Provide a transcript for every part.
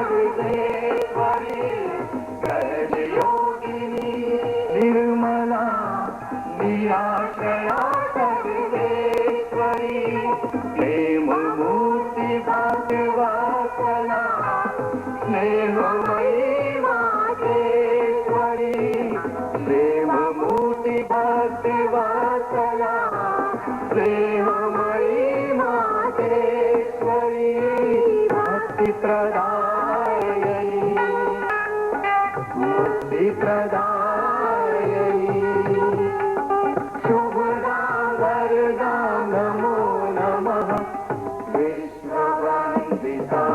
सर्वेश्वरी सहज योगिनी निर्मला निराश्रया सर्वेश्वरी प्रेम मूर्ति भक्तवत्सला स्नेहमयी मातेश्वरी प्रेम मूर्ति भक्तवत्सला प्रेममयी मातेश्वरी भक्ति प्रदायिनी मुक्ति प्रदायिनी शुभदां वरदां नमो नमः विश्ववन्दिता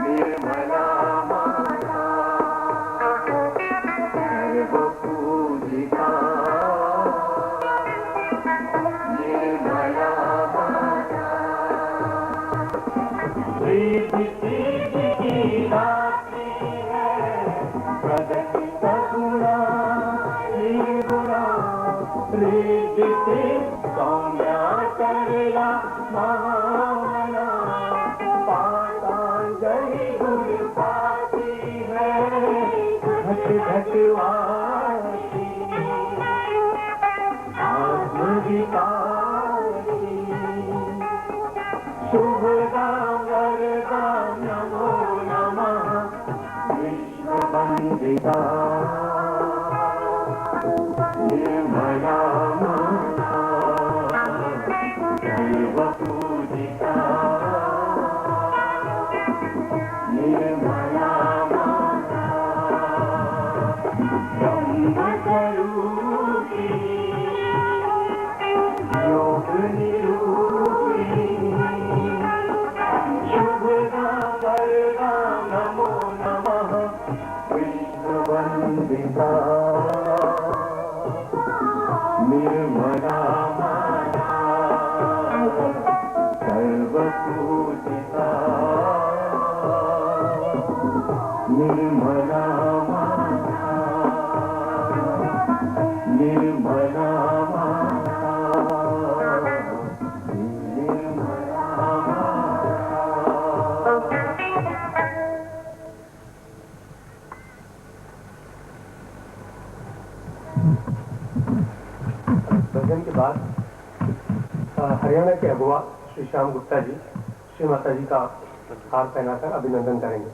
निर्मला माता सर्वपूजिता निर्मला माता प्रीति की रात्रि है प्रगति सगुणा निर्गुणा प्रीति सौम्या करला महामना पातांजलि गुण पाती है घट घटवाती आत्मविकासी शुभदां वरदां नमो नमः विश्ववन्दिता निर्मला माता सर्वपूजिता निर्मला माता ब्रह्मस्वरूपिणी योग निरूपिणी शुभदां वरदां नमो नमः विश्ववन्दिता निर्मला माता सर्वपूजिता निर्मला माता निर्मला माता निर्मला माता। भजन के बाद हरियाणा के अगुवा श्री श्याम गुप्ता जी श्री माता जी का हार पहनाकर अभिनंदन करेंगे।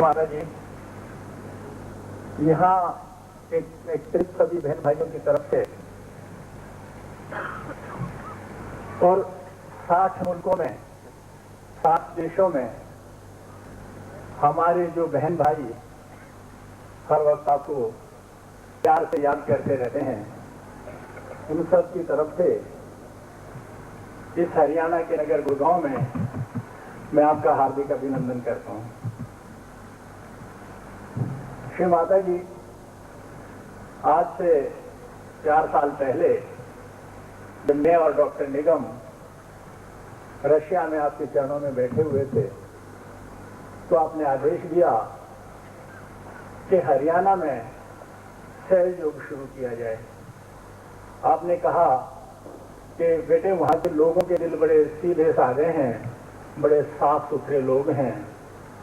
माता जी, यहाँ एक ट्रिप सभी बहन भाइयों की तरफ से और 60 मुल्कों में 7 देशों में हमारे जो बहन भाई हर वक्त आपको प्यार से याद करते रहते हैं, उन सब की तरफ से इस हरियाणा के नगर गुड़गांव में मैं आपका हार्दिक अभिनंदन करता हूँ। श्री माता जी, आज से 4 साल पहले जब मैं और डॉक्टर निगम रशिया में आपके चरणों में बैठे हुए थे, तो आपने आदेश दिया कि हरियाणा में सहज योग शुरू किया जाए। आपने कहा कि बेटे, वहाँ के लोगों के दिल बड़े सीधे साधे हैं, बड़े साफ सुथरे लोग हैं,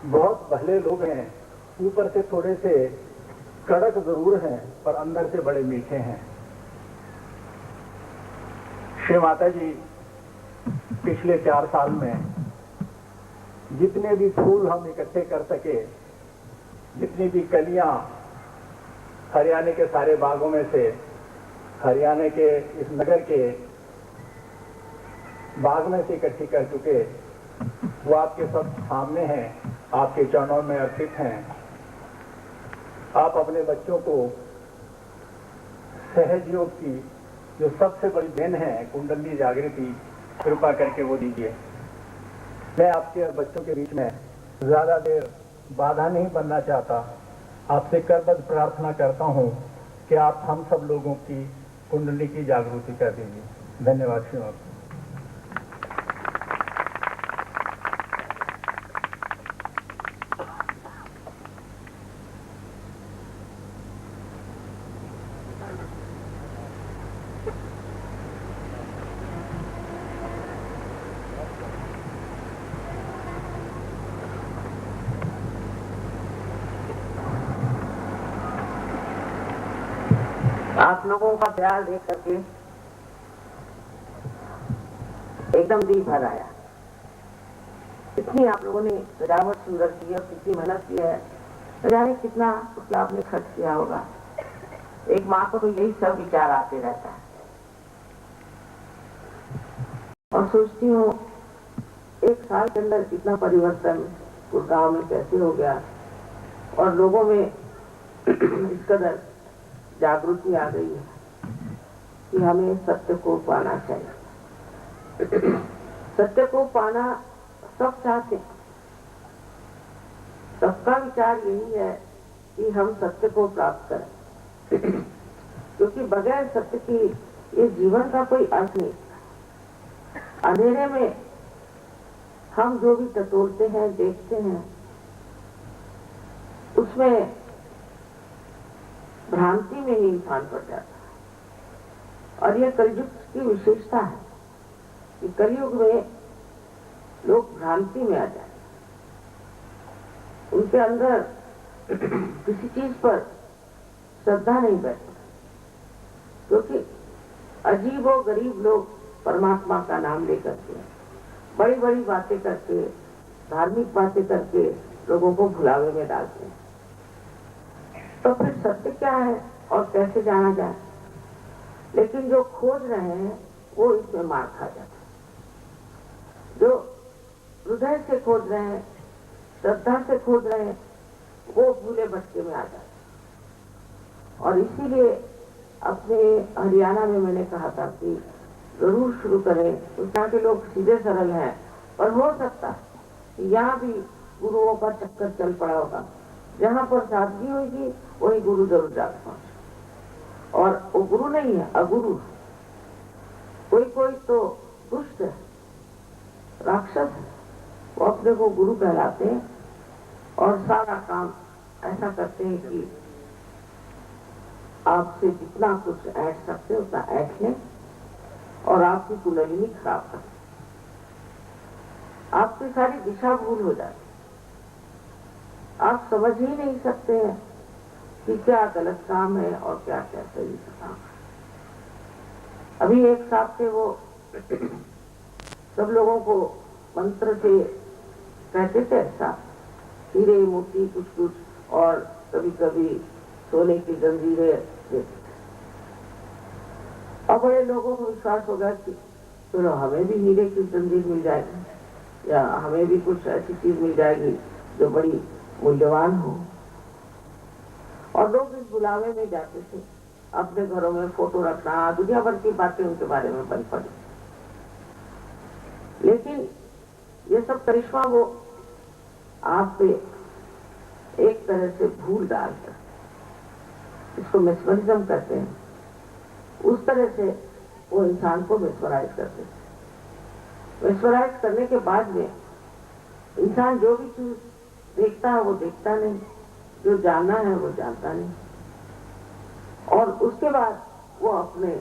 बहुत भले लोग हैं, ऊपर से थोड़े से कड़क जरूर हैं पर अंदर से बड़े मीठे हैं। श्री माता जी, पिछले 4 साल में जितने भी फूल हम इकट्ठे कर सके, जितनी भी कलियां हरियाणा के सारे बागों में से हरियाणा के इस नगर के भाग में से इकट्ठी कर चुके, वो आपके सब सामने हैं, आपके चरणों में अर्पित हैं। आप अपने बच्चों को सहज योग की जो सबसे बड़ी देन है, कुंडली जागृति, कृपा करके वो दीजिए। मैं आपके और बच्चों के बीच में ज्यादा देर बाधा नहीं बनना चाहता। आपसे करबद्ध प्रार्थना करता हूं कि आप हम सब लोगों की कुंडली की जागृति कर दीजिए। धन्यवाद श्रीमान। आप लोगों का प्यार देख करके एकदम दिल भर आया। इतनी आप लोगों ने सजावट सुंदर की और कितनी मेहनत की है, जाने कितना उसका आपने खर्च किया होगा। एक माँ को तो यही सब विचार आते रहता है और सोचती हूँ एक साल के अंदर इतना परिवर्तन उस गांव में कैसे हो गया और लोगों में इस कदर जागृति आ गई है कि हमें सत्य को पाना चाहिए। सत्य को पाना सब चाहते हैं, सबका विचार यही है कि हम सत्य को प्राप्त करें, क्योंकि बगैर सत्य की ये जीवन का कोई अर्थ नहीं। अंधेरे में हम जो भी टटोलते हैं, देखते हैं, उसमें भ्रांति में ही इंसान पड़ जाता है। और यह कलयुग की विशेषता है कि कलयुग में लोग भ्रांति में आ जाते, उनके अंदर किसी चीज पर श्रद्धा नहीं बैठती, क्योंकि अजीब और गरीब लोग परमात्मा का नाम लेकर के बड़ी बड़ी बातें करके, धार्मिक बातें करके लोगों को भुलावे में डालते हैं। तो फिर सत्य क्या है और कैसे जाना जाए? लेकिन जो खोज रहे हैं वो इसमें मार खा जाता है। जो हृदय से खोज रहे हैं, श्रद्धा से खोज रहे हैं, वो भूले भटके में आ जाते हैं। और इसीलिए अपने हरियाणा में मैंने कहा था कि जरूर शुरू करें। यहाँ के लोग सीधे सरल हैं, पर हो सकता है कि यहाँ भी गुरुओं का चक्कर चल पड़ा होगा। जहाँ पर सादगी होगी वही गुरु जरूर जाकर पहुंचे। और वो गुरु नहीं है, अगुरु है। कोई कोई तो दुष्ट है, राक्षस है, वो अपने को गुरु कहलाते हैं और सारा काम ऐसा करते हैं कि आपसे जितना कुछ ऐंठ सकते उतना ऐंठ लें और आपकी कुंडलिनी खराब कर, आपकी सारी दिशा भूल हो जाती। आप समझ ही नहीं सकते हैं कि क्या गलत काम है और क्या क्या सही काम है। अभी एक साहब थे, वो सब लोगों को मंत्र से कहते थे ऐसा, हीरे मोती कुछ कुछ और कभी कभी सोने की जंजीरें देते थे। और बड़े लोगों को विश्वास होगा कि चलो हमें भी हीरे की जंजीर मिल जाएगी या हमें भी कुछ ऐसी चीज मिल जाएगी जो बड़ी मूल्यवान हो। और लोग इस बुलावे में जाते थे, अपने घरों में फोटो रखना, दुनिया भर की बातें उनके बारे में बन पड़ी। लेकिन ये सब करिश्मा वो आप पे एक तरह से भूल डालकर, इसको मेस्मरिज्म कहते हैं, उस तरह से वो इंसान को मेस्मराइज करते थे। मेस्मराइज करने के बाद में इंसान जो भी चीज देखता है वो देखता नहीं, जो जानना है वो जानता नहीं। और उसके बाद वो अपने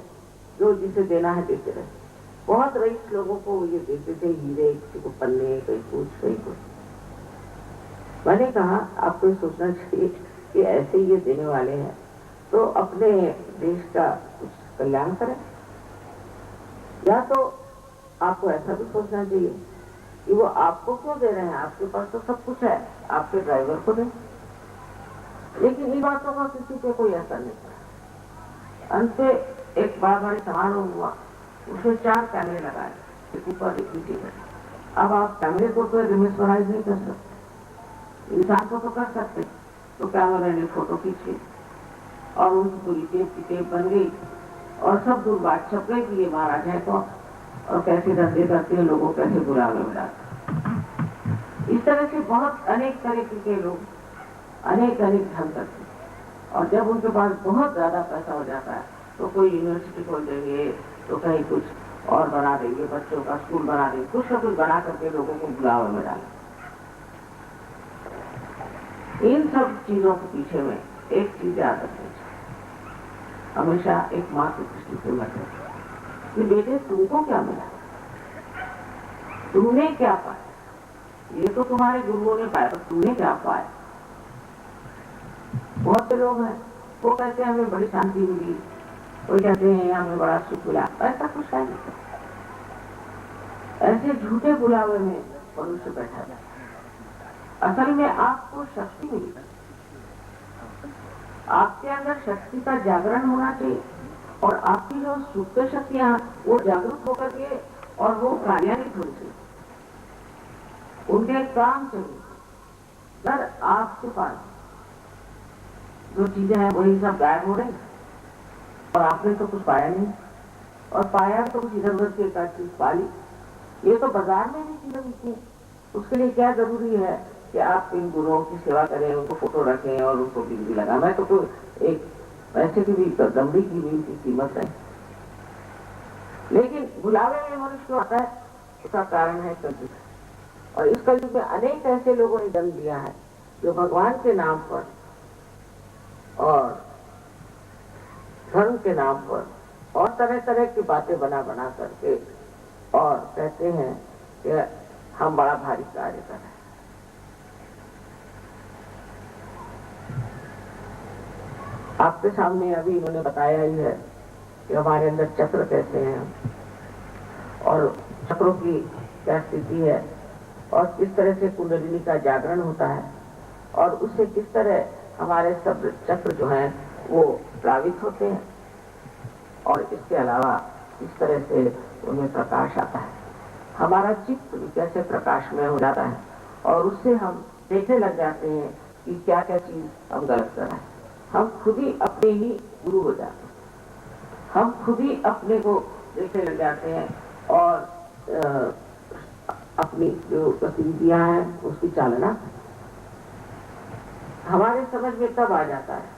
जो जिसे देना है देते रहे। बहुत रईस लोगों को ये देते थे हीरे, किसी को पन्ने, कहीं कुछ कहीं कुछ। मैंने कहा आपको सोचना चाहिए कि ऐसे ये देने वाले हैं तो अपने देश का कुछ कल्याण करें, या तो आपको ऐसा भी सोचना चाहिए कि वो आपको क्यों दे रहे हैं, आपके पास तो सब कुछ है, आपके ड्राइवर को दें। लेकिन इन बातों का किसी पे कोई असर नहीं पड़ा। अंत में एक बड़ा भारी समारोह हुआ, उसमें 4 कैमरे लगाए ऊपर एक नीचे कर। अब आप कैमरे को तो मिसमराइज नहीं कर सकते, इंसान को तो कर सकते। तो कैमरे ने फोटो खींची और उनकी पूरी टेप की टेप बन गई और सब दूर बात छप गई कि ये महाराज है कौन और कैसे धंधे करते हैं, लोगों कैसे गुलाम में डालते। इस तरह से बहुत अनेक तरीके के लोग अनेक ढंग करते हैं। और जब उनके पास बहुत ज्यादा पैसा हो जाता है तो कोई यूनिवर्सिटी खोल देंगे, तो कहीं कुछ और बना देंगे, बच्चों का स्कूल बना देंगे, कुछ न कुछ बना करके लोगों को गुलाम में डालेंगे। इन सब चीजों के पीछे में एक चीज याद रखनी चाहिए, हमेशा एक माँ की दृष्टि से मत कि बेटे तुमको क्या मिला, तुमने क्या पाया। ये तो तुम्हारे गुरुओं ने पाया, तो तुमने क्या पाया। बहुत से लोग हैं वो कहते हैं हमें बड़ी शांति मिली, कोई कहते हैं हमें बड़ा सुख मिला। ऐसा कुछ है नहीं। ऐसे झूठे बुलावे में मनुष्य बैठा जाता है। असल में आपको शक्ति मिली, आपके अंदर शक्ति का जागरण होना चाहिए और आपकी जो सुप्त शक्तियां वो जागरूक होकर के और वो कार्यान्वित होनी चाहिए, उनके काम चाहिए। सर आपके पास जो चीजें हैं वही सब गायब हो रही और आपने तो कुछ पाया नहीं, और पाया तो कुछ इधर उधर से एक चीज पा ली। ये तो बाजार में भी चीजें मिलती है। उसके लिए क्या जरूरी है कि आप इन गुरुओं की सेवा करें, उनको फोटो रखें और उनको बिजली लगा। मैं तो कोई एक पैसे की भी दमड़ी की भी उनकी कीमत है, लेकिन बुलावे में मनुष्य आता है, उसका कारण है कलयुग। और इस कलयुग में अनेक ऐसे लोगों ने जन्म लिया है जो भगवान के नाम पर और धर्म के नाम पर और तरह तरह की बातें बना बना करके और कहते हैं कि हम बड़ा भारी कार्य कर रहे हैं। आपके सामने अभी इन्होंने बताया ही है कि हमारे अंदर चक्र कैसे हैं और चक्रों की क्या स्थिति है और किस तरह से कुंडलिनी का जागरण होता है और उससे किस तरह हमारे सब चक्र जो हैं वो प्लावित होते हैं और इसके अलावा किस तरह से उनमें प्रकाश आता है। हमारा चित्त भी कैसे प्रकाशमय हो जाता है और उससे हम देखने लग जाते हैं कि क्या क्या चीज हम गलत कर रहे हैं। हम खुद ही अपने ही गुरु हो जाते हैं, हम खुद ही अपने को देखने लग जाते हैं और अपनी जो गतिविधियां हैं उसकी चालना हमारे समझ में तब आ जाता है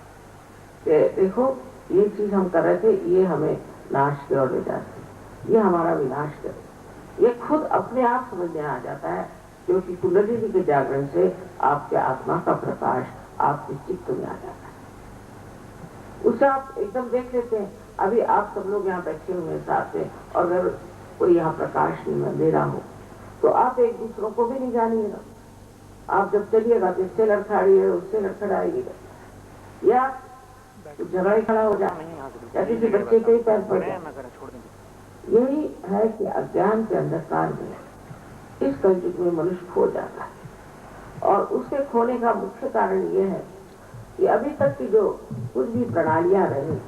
कि देखो ये चीज हम कर रहे थे, ये हमें नाश की ओर ले जाती, ये हमारा विनाश करे। ये खुद अपने आप समझ में आ जाता है, क्योंकि कुंडलिनी के जागरण से आपके आत्मा का प्रकाश आपके चित्त में आ जाता है। उसे आप एकदम देख लेते हैं। अभी आप सब लोग यहाँ बैठे हुए हैं साथ में, और अगर कोई यहाँ प्रकाश नहीं दे रहा हो तो आप एक दूसरों को भी नहीं जानिएगा। आप जब चलिएगा तो इससे लड़खड़ाइए, उससे लड़खड़ाइएगा, या झगड़ा ही खड़ा हो जाए या किसी बच्चे के ही पैर पड़ जाए। यही है कि अज्ञान के अंधकार में इस कलयुग में मनुष्य खो जाता है और उसके खोने का मुख्य कारण ये है कि अभी तक की जो कुछ भी प्रणालियां रही,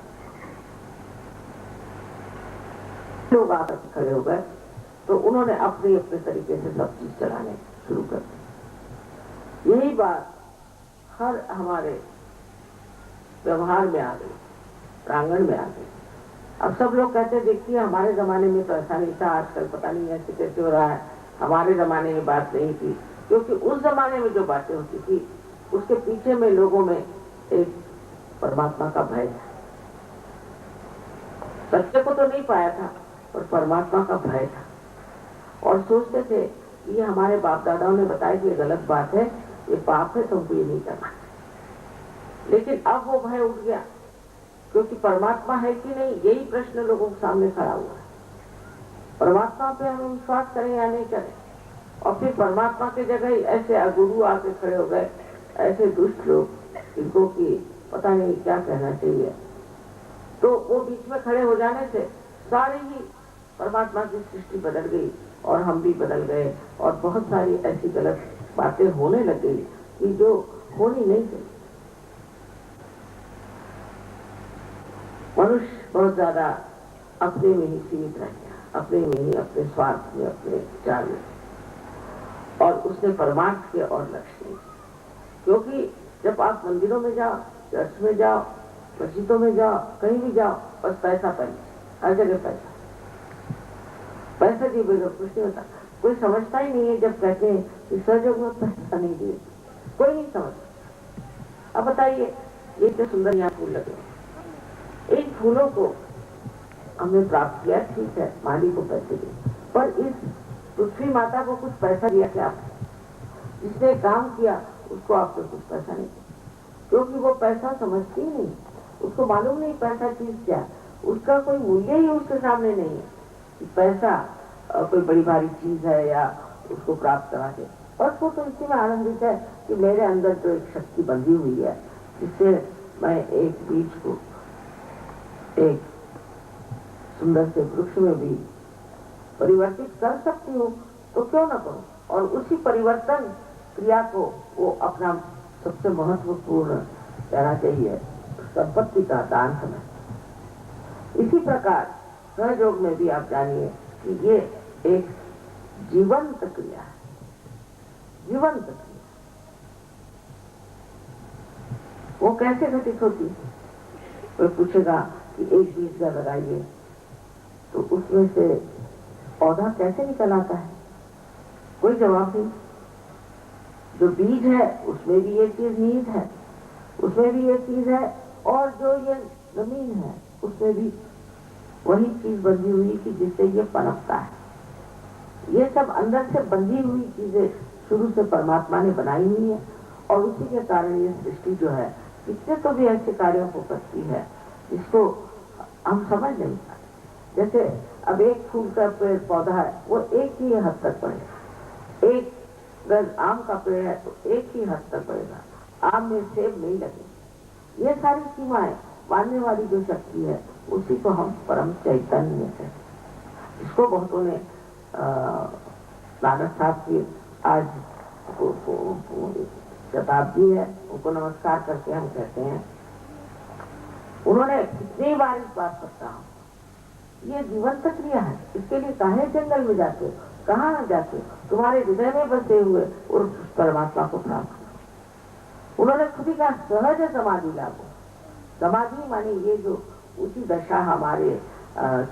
लोग आकर खड़े हो गए तो उन्होंने अपने अपने तरीके से सब चीज चलाने शुरू कर दी। यही बात हर हमारे व्यवहार में आ गई, प्रांगण में आ गई। अब सब लोग कहते देखिए हमारे जमाने में तो ऐसा नहीं था, आजकल पता नहीं ऐसे कैसे हो रहा है, हमारे जमाने में बात नहीं थी। क्योंकि उस जमाने में जो बातें होती थी उसके पीछे में लोगों में एक परमात्मा का भय था। सत्य को तो नहीं पाया था पर परमात्मा का भय था, और सोचते थे ये हमारे बाप दादाओं ने बताया कि ये गलत बात है, ये पाप है, तुमको ये नहीं करना। लेकिन अब वो भय उठ गया, क्योंकि परमात्मा है कि नहीं यही प्रश्न लोगों के सामने खड़ा हुआ है। परमात्मा पे हम विश्वास करें या नहीं करें। और फिर परमात्मा की जगह ऐसे अगुरु आके खड़े हो गए, ऐसे दुष्ट लोग इनको कि पता नहीं क्या कहना चाहिए। तो वो बीच में खड़े हो जाने से सारी ही परमात्मा की सृष्टि बदल गई और हम भी बदल गए, और बहुत सारी ऐसी गलत बातें होने लग गई कि जो होनी नहीं चाहिए। मनुष्य बहुत ज्यादा अपने में ही सीमित रह गया। अपने में, अपने स्वार्थ में, अपने विचार में, और उसने परमार्थ के और लक्ष्य नहीं। क्योंकि जब आप मंदिरों में जाओ, चर्च में जाओ, मस्जिदों में जाओ, कहीं भी जाओ, बस पैसा पैसा, हर जगह पैसा पैसा दी बगैर कुछ नहीं होता। कोई समझता ही नहीं है जब कहते हैं कि सहयोग में पैसा नहीं दिए, कोई नहीं समझता। अब बताइए, ये तो सुंदर यहाँ फूल लगे, इन फूलों को हमने प्राप्त किया, ठीक है, माली को पैसे दिए, पर इस पृथ्वी माता को कुछ पैसा दिया क्या आपने? जिसने काम किया उसको आपने कुछ पैसा नहीं दिया, क्योंकि वो पैसा समझती ही नहीं, उसको मालूम नहीं पैसा चीज क्या, उसका कोई मूल्य ही उसके सामने नहीं है कि पैसा कोई बड़ी भारी चीज है या उसको प्राप्त करा के। और वो तो इसी में आनंदित है कि मेरे अंदर तो एक शक्ति बंधी हुई है जिससे मैं एक बीज को एक सुंदर से वृक्ष में भी परिवर्तित कर सकती हूँ, तो क्यों ना करूं। और उसी परिवर्तन क्रिया को वो अपना सबसे महत्वपूर्ण कहना चाहिए संपत्ति का दान समझ। इसी प्रकार सहयोग में भी आप जानिए कि ये एक जीवंत क्रिया है, जीवंत क्रिया। वो कैसे घटित होती है? कोई पूछेगा कि एक बीज का लगाइए तो उसमें से पौधा कैसे निकल आता है? कोई जवाब नहीं। जो बीज है उसमें भी ये चीज निहित है, उसमें भी ये चीज है, और जो ये जमीन है उसमें भी वही चीज बंधी हुई कि जिससे ये पनपता है। ये सब अंदर से बंधी हुई चीजें शुरू से परमात्मा ने बनाई हुई है, और उसी के कारण ये सृष्टि जो है कितने तो भी ऐसे कार्यों को करती है जिसको हम समझ नहीं पाते। जैसे अब एक फूल का पेड़ पौधा है, वो एक ही हद तक बढ़ेगा। एक अगर आम का पेड़ है तो एक ही हद तक बढ़ेगा, आम में सेब नहीं लगेगा। ये सारी सीमाएं मानने वाली जो शक्ति है उसी को हम परम चैतन्य कहते हैं। इसको बहुतों ने नानक साहब की आज शताब्दी है, उनको नमस्कार करके हम कहते हैं, उन्होंने कितनी बार इस बात पर कहा, ये जीवंत क्रिया है, इसके लिए काहे जंगल में जाते हो, कहाँ जाते हो, तुम्हारे हृदय में बसे हुए और परमात्मा को प्राप्त करो। उन्होंने खुद ही कहा सहज समाधि लाभो। समाधि मानी ये जो उसी दशा हमारे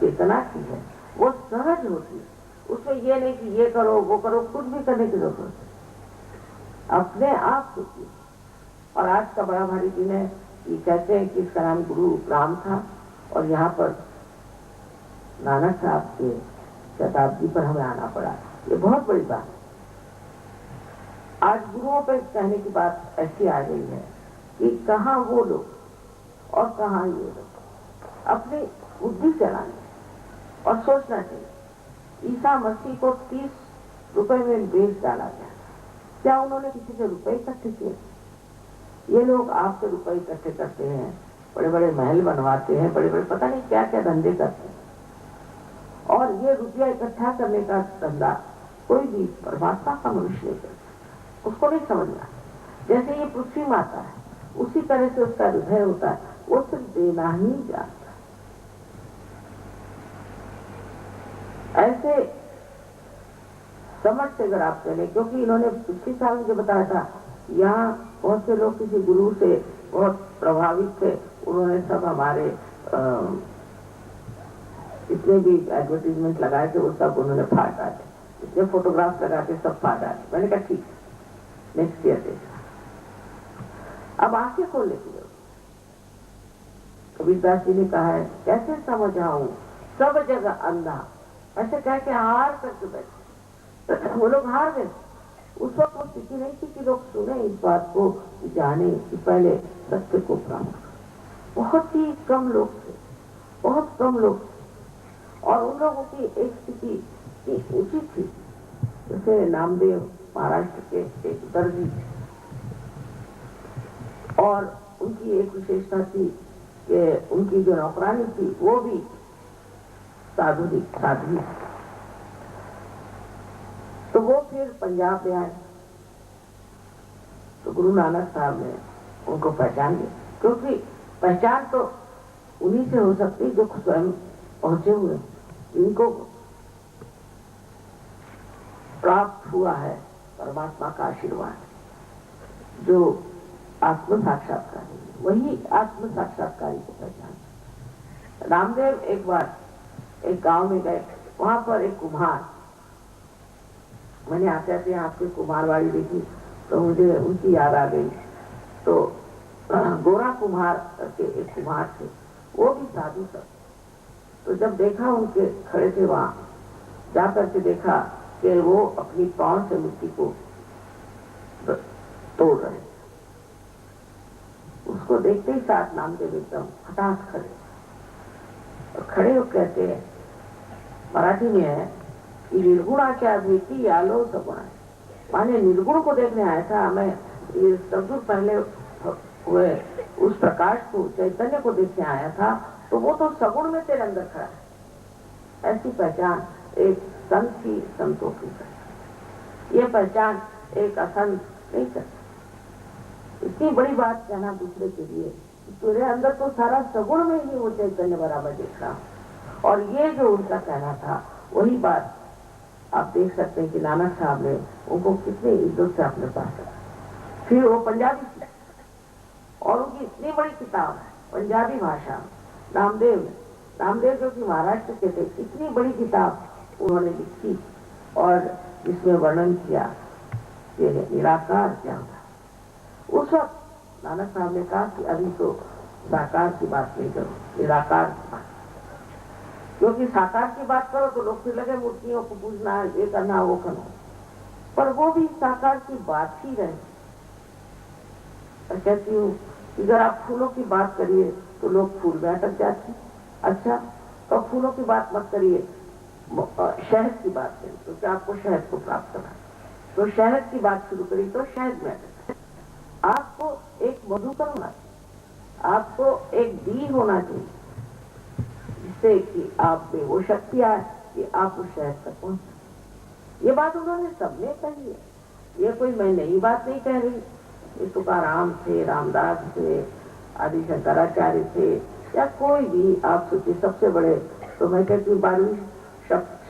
चेतना की है वो सहज होती है, उसमें ये नहीं कि ये करो वो करो, कुछ भी करने की जरूरत है, अपने आप होती है। और आज का बड़ा भारी दिन है कि कहते हैं कि इसका नाम गुरु राम था, और यहाँ पर नानक साहब के शताब्दी पर हमें आना पड़ा। ये बहुत बड़ी बात है। आज गुरुओं पर कहने की बात ऐसी आ गई है कि कहाँ वो लोग और कहाँ ये लोग, अपनी बुद्धि चलाने और सोचना चाहिए। ईसा मसीह को 30 रुपए में बेच डाला गया, क्या उन्होंने किसी से रुपए इकट्ठे किए? ये लोग आपसे रुपए इकट्ठे करते हैं, बड़े बड़े महल बनवाते हैं, बड़े बड़े पता नहीं क्या क्या धंधे करते हैं, और ये रुपया इकट्ठा करने का धंधा कोई भी परमात्मा का मनुष्य नहीं करता, उसको नहीं समझना। जैसे ये पृथ्वी माता है उसी तरह से उसका हृदय होता है, वो सिर्फ देना ही जानता है। ऐसे समझ से अगर आप चले, क्योंकि इन्होंने पिछले साल मुझे बताया था, यहाँ बहुत से लोग किसी गुरु से बहुत प्रभावित थे, उन्होंने सब हमारे जितने भी एडवर्टीजमेंट लगाए थे वो सब उन्होंने फाड़ डाले, जितने फोटोग्राफ लगा के सब फाड़ डाले। मैंने कहा ठीक है, नेक्स्ट ईयर देखा। अब आंखें खोलने की जरूरत। कबीरदास जी ने कहा है, कैसे समझाऊं सब जगह अंधा, ऐसे कह के हार करके बैठे। वो लोग हार गए। उस वक्त वो स्थिति नहीं थी कि लोग सुने इस बात को, जाने कि पहले सत्य को प्राप्त। बहुत ही कम लोग थे, बहुत कम लोग थे, और उन लोगों की एक स्थिति उचित थी। जैसे नामदेव महाराष्ट्र के एक दर्जी थे, और उनकी एक विशेषता थी कि उनकी जो नौकरानी थी वो भी साध्वी। तो वो फिर पंजाब में आए, तो गुरु नानक साहब ने उनको पहचान लिया, क्योंकि पहचान तो उन्हीं से हो सकती जो स्वयं पहुंचे हुए। इनको प्राप्त हुआ है परमात्मा का आशीर्वाद, जो आत्म साक्षात्कारी है, वही आत्म साक्षात्कारी को पहचान। रामदेव एक बार एक गांव में गए, वहां पर एक कुम्हार, मैंने आते आते यहाँ पे कुम्हारवाड़ी देखी तो मुझे उनकी याद आ गई। तो गोरा कुम्हार के एक कुम्हार थे, वो भी साधु सब। तो जब देखा उनके खड़े थे वहां, जा करके देखा कि वो अपनी पांव से मिट्टी को तोड़ रहे थे। उसको देखते ही साथ नामदेव एकदम हताश खड़े, और खड़े हो कहते हैं, मराठी में है कि निर्गुणाच्या भीति आलो सगुणा, माने निर्गुण को देखने आया था मैं, ये सब पहले हुए उस प्रकाश को, चैतन्य को देखने आया था, तो वो तो सगुण में तेरे अंदर खड़ा है। ऐसी पहचान एक संत की, संतों की पहचान, ये पहचान एक असंत नहीं करता। इतनी बड़ी बात कहना दूसरे के लिए, तेरे अंदर तो सारा सगुण में ही वो चैतन्य बराबर दिख रहा। और ये जो उनका कहना था, वही बात आप देख सकते हैं कि नानक साहब ने उनको कितने इज्जत से अपने पास रखा। फिर वो पंजाबी थी और उनकी इतनी बड़ी किताब है पंजाबी भाषा में, नामदेव जो कि महाराष्ट्र के थे, इतनी बड़ी किताब उन्होंने लिखी और जिसमें वर्णन किया कि निराकार क्या होता। उस वक्त नानक साहब ने कहा कि अभी तो साकार की बात नहीं करो, निराकार की बात, क्योंकि साकार की बात करो तो लोग फिर लगे मूर्तियों को पूजना, ये करना वो करना, पर वो भी साकार की बात ही रहे। और कहती हूँ अगर आप फूलों की बात करिए तो लोग फूल में अटक जाते, अच्छा तो फूलों की बात मत करिए, शहद की बात करिए, क्योंकि आपको शहद को प्राप्त करना है, तो शहद की बात शुरू करिए तो शहद में अटक। आपको एक मधुकर होना चाहिए, आपको एक बीज होना चाहिए, जिससे कि आप में वो शक्ति आए कि आप उस शहद तक पहुंचे। ये बात उन्होंने सबने कही है, ये कोई मैं नई बात नहीं कह रही। ये तुकाराम थे, रामदास थे, आदि शंकराचार्य थे, या कोई भी आप सोचिए, सबसे बड़े तो मैं कहती हूँ 12वीं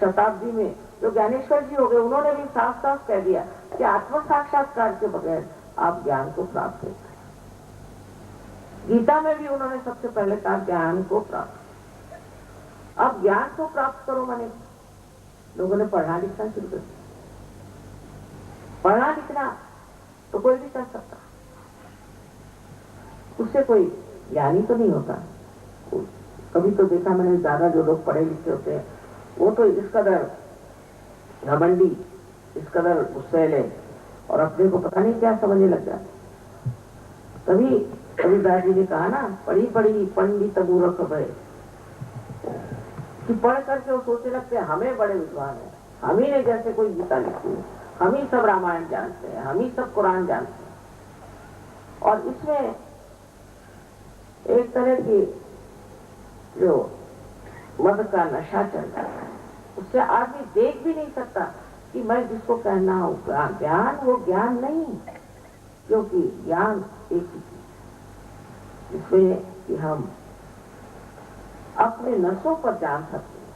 शताब्दी में जो ज्ञानेश्वर जी हो गए, उन्होंने भी साफ साफ कह दिया कि आत्म साक्षात्कार के बगैर आप ज्ञान को प्राप्त नहीं करें। गीता में भी उन्होंने सबसे पहले कहा ज्ञान को प्राप्त। अब ज्ञान को प्राप्त करो माने लोगों ने पढ़ना लिखना शुरू कर दिया। पढ़ना लिखना तो कोई भी कर सकता, उससे कोई ज्ञानी तो नहीं होता। कभी तो देखा मैंने, ज्यादा जो लोग पढ़े लिखे होते हैं वो तो इस कदर घमंडी, इस कदर गुस्सैले और अपने को पता नहीं क्या समझने लग जाते। तभी कबीरदास जी ने कहा ना, पढ़ी पढ़ी पंडित मूर्ख भय, कि पढ़ करके वो सोचने लगते हैं हमें बड़े विद्वान है, हम ही ने जैसे कोई गीता लिखी है, हम ही सब रामायण जानते हैं, हम ही सब कुरान जानते हैं। और इसमें एक तरह की जो मद का नशा चल जाता है, उससे आदमी देख भी नहीं सकता कि मैं जिसको कहना हो ज्ञान, वो ज्ञान नहीं, क्योंकि ज्ञान एक ही चीज, इसमें कि हम अपने नसों पर जान सकते हैं,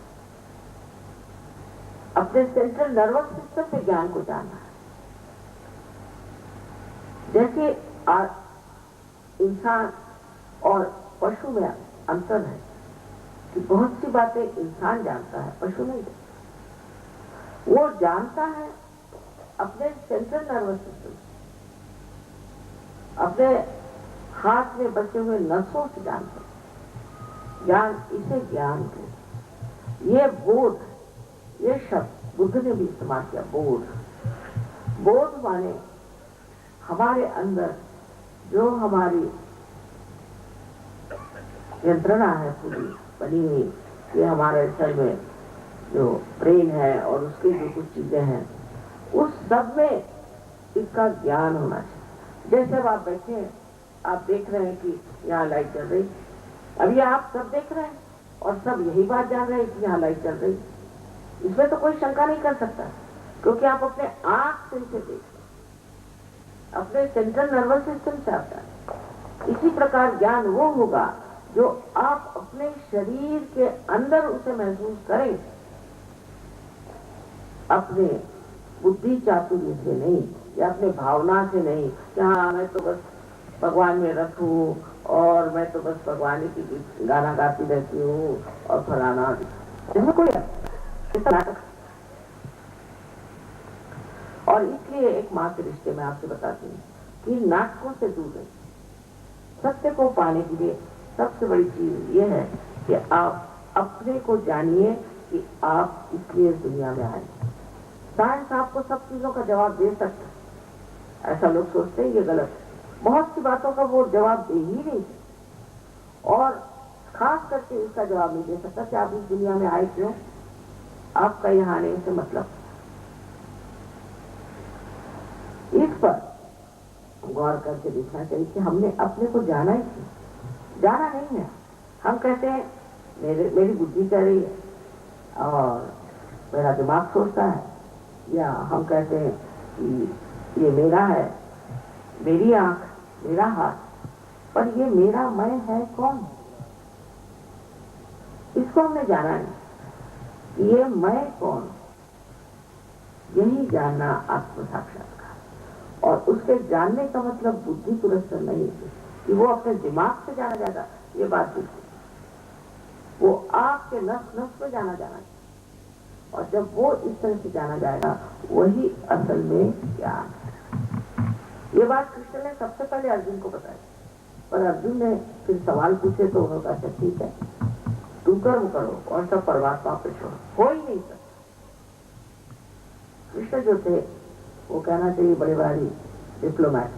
अपने सेंट्रल नर्वस सिस्टम पे ज्ञान को जानना है। जैसे इंसान और पशु में अंतर है कि बहुत सी बातें इंसान जानता है, पशु नहीं जानता। वो जानता है अपने सेंट्रल नर्वस सिस्टम, अपने हाथ में बचे हुए नसों से जानता है ज्ञान। इसे ज्ञान को, ये बोध, ये शब्द बुद्ध ने भी इस्तेमाल किया, बोध। बोध माने हमारे अंदर जो हमारी यंत्रणा है पूरी बनी हुई, ये हमारे शरीर में जो ब्रेन है और उसकी जो कुछ चीजें हैं, उस सब में इसका ज्ञान होना चाहिए। जैसे अब आप बैठे हैं, आप देख रहे हैं कि यहाँ लाइट चल रही, अभी आप सब देख रहे हैं और सब यही बात जान रहे हैं कि यहाँ लाइट चल रही। इसमें तो कोई शंका नहीं कर सकता, क्योंकि आप अपने आंख से इसे देख रहे हैं, अपने सेंट्रल नर्वस सिस्टम से आता है। इसी प्रकार ज्ञान वो होगा जो आप अपने शरीर के अंदर उसे महसूस करें, अपने बुद्धि चातुर्य से नहीं, या अपने भावना से नहीं कि हाँ मैं तो बस भगवान में रखूं और मैं तो बस भगवान की गाना गाती रहती हूँ और फलाना, इसमें कोई नाटक। और इसलिए एक माँ के रिश्ते में आपसे बताती हूँ कि नाटकों से दूर रहे। सत्य को पाने के लिए सबसे बड़ी चीज ये है कि आप अपने को जानिए कि आप इसलिए दुनिया में आए। साइंस आपको सब चीजों का जवाब दे सकता है, ऐसा लोग सोचते हैं, ये गलत है। बहुत सी बातों का वो जवाब दे ही नहीं सकता, और खास करके इसका जवाब नहीं दे सकता कि आप इस दुनिया में आए क्यों, आपका यहाँ आने से मतलब। इस पर गौर करके देखना चाहिए कि हमने अपने को जाना ही क्यों। जाना नहीं है, हम कहते हैं मेरी बुद्धि कह रही है और मेरा दिमाग सोचता है, या हम कहते हैं कि ये मेरा है, मेरी आंख, मेरा हाथ, पर ये मेरा मैं है कौन? इसको हमने जाना नहीं, ये मैं कौन, यही जानना आत्म साक्षात्कार। और उसके जानने का मतलब बुद्धि पुरस्कार नहीं है कि वो अपने दिमाग से जाना जाएगा, ये बात नहीं। वो आपके नस नस में जाना जाना चाहिए, और जब वो इस तरह से जाना जाएगा वही असल में ज्ञान है। ये बात कृष्ण ने सबसे पहले अर्जुन को बताई, पर अर्जुन ने फिर सवाल पूछे तो उन्होंने कहा ठीक है, तू कर्म करो और सब परमात्मा पे छोड़ो, हो ही नहीं सकता। कृष्ण जो थे वो कहना चाहिए बड़े भारी डिप्लोमैट।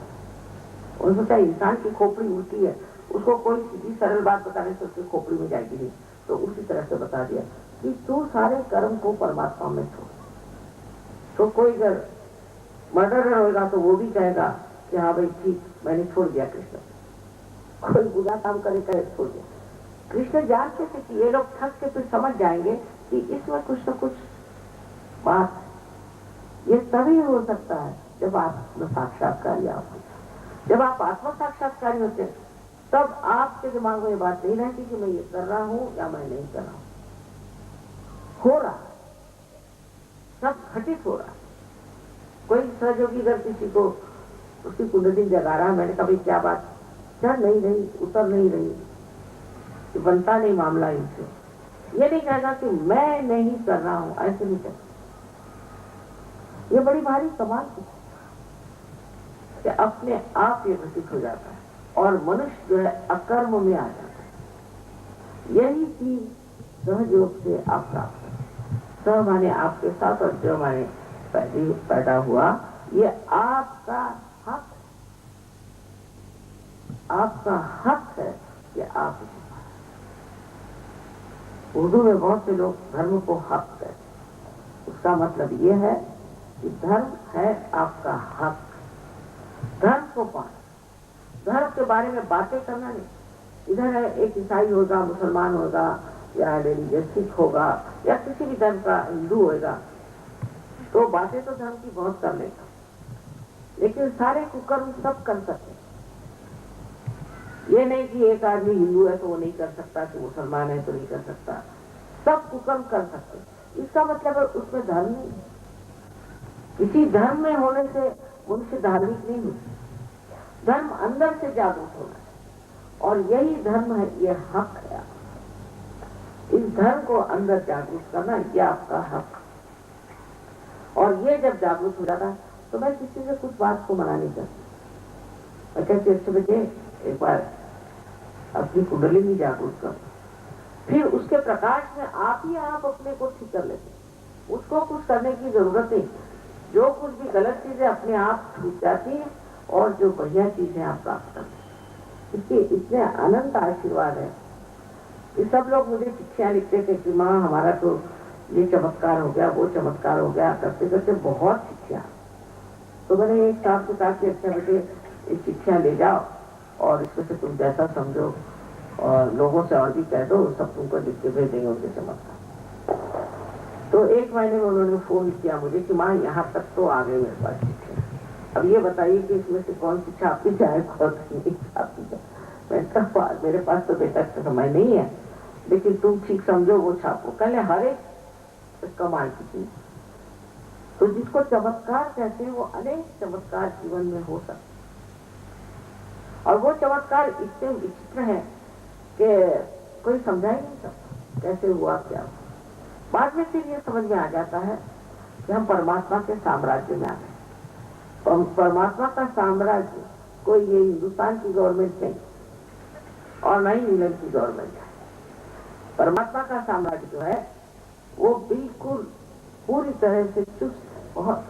उन्होंने सोचा इंसान की खोपड़ी उल्टी है, उसको कोई सीधी सरल बात बताने से उसकी खोपड़ी में जाएगी नहीं, तो उसी तरह से बता दिया कि तू सारे कर्म को परमात्मा में छोड़। तो कोई अगर मर्डरर होगा तो वो भी कहेगा कि हाँ भाई ठीक, मैंने छोड़ दिया कृष्ण। कोई बुरा काम करे छोड़ दिया। कृष्ण जानते थे कि ये लोग थक के फिर समझ जाएंगे कि इसमें कुछ न कुछ बात। ये तभी हो सकता है जब आत्म साक्षात्कारी आप होते। जब आप आत्म साक्षात्कारी होते हैं तब आपके दिमाग में ये बात नहीं रहती कि मैं ये कर रहा हूं या मैं नहीं कर रहा हूं। हो रहा है, सब घटित हो रहा है। कोई सहयोगी अगर किसी को उसकी कुंडली जगा रहा है, मैंने कभी क्या बात चढ़ नहीं रही, उतर नहीं रही, बनता नहीं मामला इनसे, ये नहीं कहेगा कि मैं नहीं कर रहा हूं, ऐसे नहीं कहता। ये बड़ी भारी कमाल की कि अपने आप ये घटित हो जाता है और मनुष्य जो है अकर्म में आ जाता है। यही चीज सहयोग से आप प्राप्त है। सह माने आपके साथ और जो माने पैदा हुआ, ये आपका हक, आपका हक है कि आप उर्दू में बहुत से लोग धर्म को हक कहते हैं। उसका मतलब ये है कि धर्म है आपका हक। धर्म को पाना, धर्म के बारे में बातें करना नहीं। इधर है एक ईसाई होगा, मुसलमान होगा, या रिलीजियस सिख होगा, या किसी भी धर्म का हिंदू होगा, तो बातें तो धर्म की बहुत कर लेगा, लेकिन सारे कुकर्म सब कर सकते हैं। ये नहीं कि एक आदमी हिंदू है तो वो नहीं कर सकता, कि मुसलमान है तो नहीं कर सकता, सब कुकर्म कर सकते हैं। इसका मतलब है उसमें धर्म नहीं। किसी धर्म में होने से मनुष्य धार्मिक नहीं होता। धर्म अंदर से जागरूक होना है, और यही धर्म है, ये हक है। इस धर्म को अंदर जागरूक करना ये आपका हक। और ये जब जागरूक हो जाता है तो मैं किसी से कुछ बात को मना नहीं करती। मैं कहती अच्छे बच्चे एक बार अपनी कुंडली में जागरूक कर, फिर उसके प्रकाश में आप ही आप अपने को ठीक कर लेते। उसको कुछ करने की जरूरत नहीं। जो कुछ भी गलत चीजें अपने आप छूट जाती है और जो बढ़िया चीजें आप प्राप्त करते हैं। इसके इतने अनंत आशीर्वाद है। ये सब लोग मुझे चिट्ठियां लिखते थे कि माँ हमारा तो ये चमत्कार हो गया, वो चमत्कार हो गया, करते करते बहुत चिट्ठियां। तो मैंने एक साहब से कहा कि अच्छा बेटे ये चिट्ठियां ले जाओ और इसमें से तुम जैसा समझो और लोगों से और भी कह दो, सब तुमको लिख के भेज देंगे उनके चमत्कार। तो एक महीने में उन्होंने फोन किया मुझे कि माँ यहाँ तक तो आ गए मेरे पास चिट्ठियां, अब ये बताइए कि इसमें से कौन सी छापी जाए, कौन सी नहीं छापी जाए। मैंने कहा मेरे पास तो बेटा समय नहीं है, लेकिन तुम ठीक समझो वो छापो। कल हर एक कमाल की चीज तो जिसको चमत्कार कहते हैं वो अनेक चमत्कार जीवन में हो सकते, और वो चमत्कार इतने विचित्र है कि कोई समझा ही नहीं सकता कैसे हुआ क्या हुआ। बाद में फिर ये समझ में आ जाता है कि हम परमात्मा के साम्राज्य में आ गए। और परमात्मा का साम्राज्य कोई ये हिंदुस्तान की गवर्नमेंट नहीं और न ही इंग्लैंड की गवर्नमेंट है। परमात्मा का साम्राज्य जो है वो बिल्कुल पूरी तरह से चुस्त है। बहुत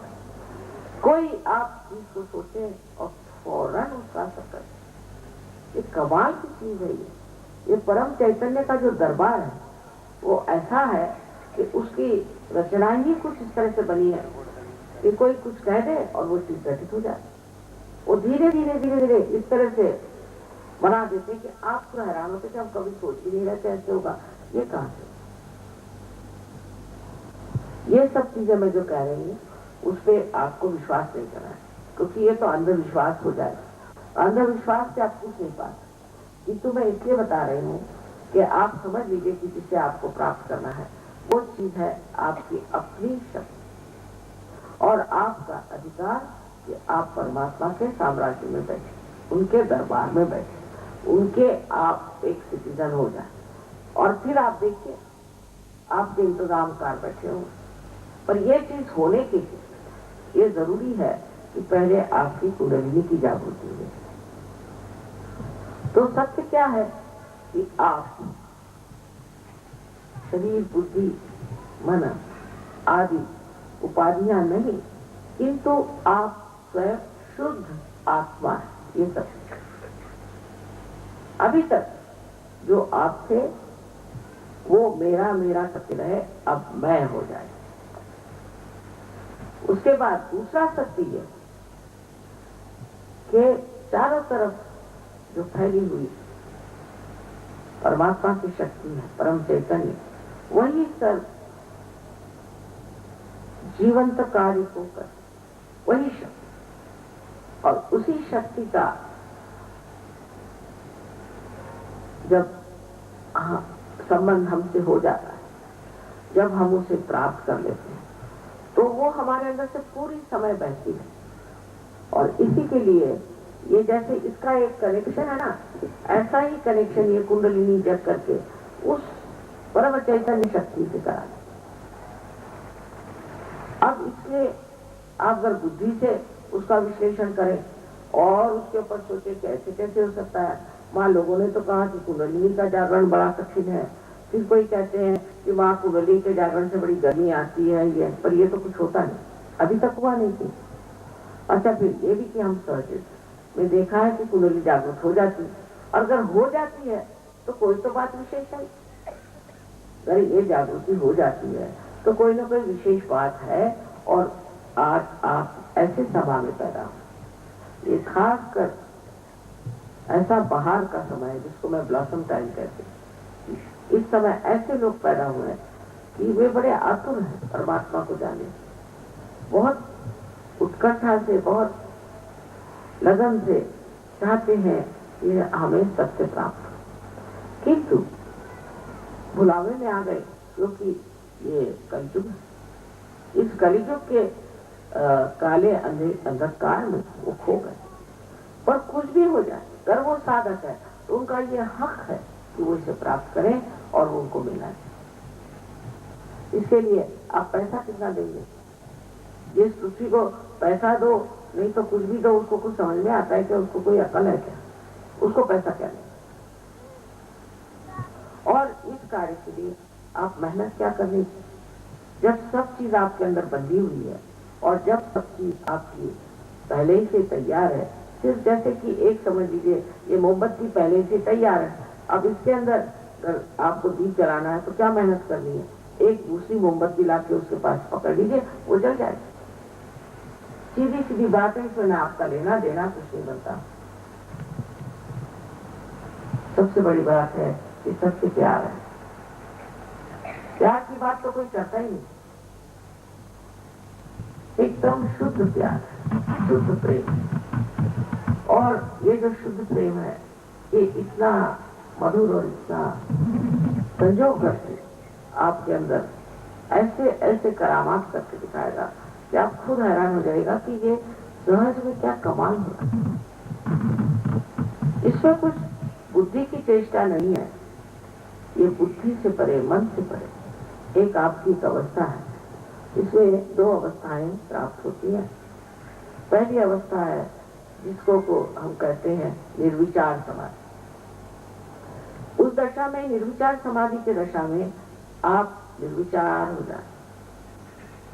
कोई आप चीज को सोचे और फौरन उसका असर करे, ये कमाल की चीज है। ये परम चैतन्य का जो दरबार है वो ऐसा है कि उसकी रचना ही कुछ इस तरह से बनी है कि कोई कुछ कह दे और वो चीज घटित हो जाए। वो धीरे धीरे धीरे धीरे इस तरह से बना देते कि आप पूरा हैरान होते कि हम कभी सोच ही नहीं रहते ऐसे होगा, ये कहां से। ये सब चीजें मैं जो कह रही हूँ उस पर आपको विश्वास नहीं करना है, क्योंकि ये तो अंधविश्वास हो जाएगा। अंधविश्वास से आप कुछ नहीं पाते, किंतु मैं इसलिए बता रही हूँ कि आप समझ लीजिए कि जिसे आपको प्राप्त करना है वो चीज है आपकी अपनी शक्ति और आपका अधिकार कि आप परमात्मा के साम्राज्य में बैठे, उनके दरबार में बैठे, उनके आप एक सिटीजन हो जाए। और फिर आप देखिए आपके इंतजामकार बैठे हों, पर यह चीज होने के लिए ये जरूरी है कि पहले आपकी कुंडलिनी की जागृति हो। तो सत्य क्या है कि आप शरीर, बुद्धि, मन आदि उपाधियां नहीं, किंतु आप स्वयं शुद्ध आत्मा है। ये सत्य। अभी तक जो आप थे वो मेरा मेरा सत्य रहे, अब मैं हो जाए। उसके बाद दूसरा सत्य ये कि चारों तरफ जो फैली हुई परमात्मा की शक्ति है, परम चैतन्य, वही सब जीवंत कार्य को कर, वही शक्ति। और उसी शक्ति का जब संबंध हमसे हो जाता है, जब हम उसे प्राप्त कर लेते हैं, तो वो हमारे अंदर से पूरी समय बहती है। और इसी के लिए ये जैसे इसका एक कनेक्शन है ना, ऐसा ही कनेक्शन ये कुंडलिनी जग करके उस परम चैतन्य शक्ति से करा। अब इसलिए आप अगर बुद्धि से उसका विश्लेषण करें और उसके ऊपर सोचे कैसे कैसे हो सकता है। मां लोगों ने तो कहा कि कुंडलिनी का जागरण बड़ा कठिन है, फिर कोई कहते हैं कि मां कुंडलिनी के जागरण से बड़ी गर्मी आती है, ये पर ये तो कुछ होता नहीं, अभी तक हुआ नहीं थी। अच्छा, फिर ये भी कि हम सर्च में देखा है कि कुंडली जागृत हो जाती है, और अगर हो जाती है तो कोई तो बात विशेष है। अगर ये जागृति हो जाती है तो कोई ना कोई विशेष बात है। और आज आप ऐसे सभा में पैदा हो, ये खास कर ऐसा बाहर का समय है जिसको मैं ब्लॉसम टाइम कहती हूँ। इस समय ऐसे लोग पैदा हुए हैं कि वे बड़े आतुर हैं परमात्मा को जाने, बहुत उत्कंठा से, बहुत लगन से चाहते हैं कि हमें सत्य प्राप्त हो, किंतु भुलावे में आ गए, क्योंकि ये कलयुग है। इस कलयुग के काले अंधकार में वो खो गए। पर कुछ भी हो जाए, अगर वो साधक है तो उनका ये हक है कि वो इसे प्राप्त करें और वो उनको मिला है। इसके लिए आप पैसा कितना देंगे? जिस पृथ्वी को पैसा दो, नहीं तो कुछ भी दो, उसको कुछ समझ में आता है कि उसको कोई अकल है क्या? उसको पैसा क्या दें? और इस कार्य के लिए आप मेहनत क्या करनी चाहिए? जब सब चीज आपके अंदर बंधी हुई है और जब सब चीज आपकी पहले ही से तैयार है, सिर्फ जैसे कि एक समझ लीजिए ये मोमबत्ती पहले से तैयार है, अब इसके अंदर आपको दीप जलाना है तो क्या मेहनत करनी है? एक दूसरी मोमबत्ती ला के उसके पास पकड़ लीजिए, वो जल जाएगी। सीधी सीधी बात है, इसमें आपका लेना देना कुछ नहीं बनता। सबसे बड़ी बात है कि सबसे प्यार है। प्यार की बात तो कोई करता ही नहीं, एकदम शुद्ध प्यार, शुद्ध प्रेम। और ये जो शुद्ध प्रेम है ये इतना मधुर और इतना संजोग करके आपके अंदर ऐसे ऐसे करामात करके दिखाएगा कि कि आप खुद हैरान हो जाएगा कि ये सहज में क्या कमाल हो रहा है। इसमें कुछ बुद्धि की चेष्टा नहीं है, ये बुद्धि से परे, मन से परे एक आपकी एक अवस्था है। इसमें दो अवस्थाएं प्राप्त होती हैं। पहली अवस्था है जिसको को हम कहते हैं निर्विचार समाधि। उस दशा में, निर्विचार समाधि के दशा में आप निर्विचार हो जाते,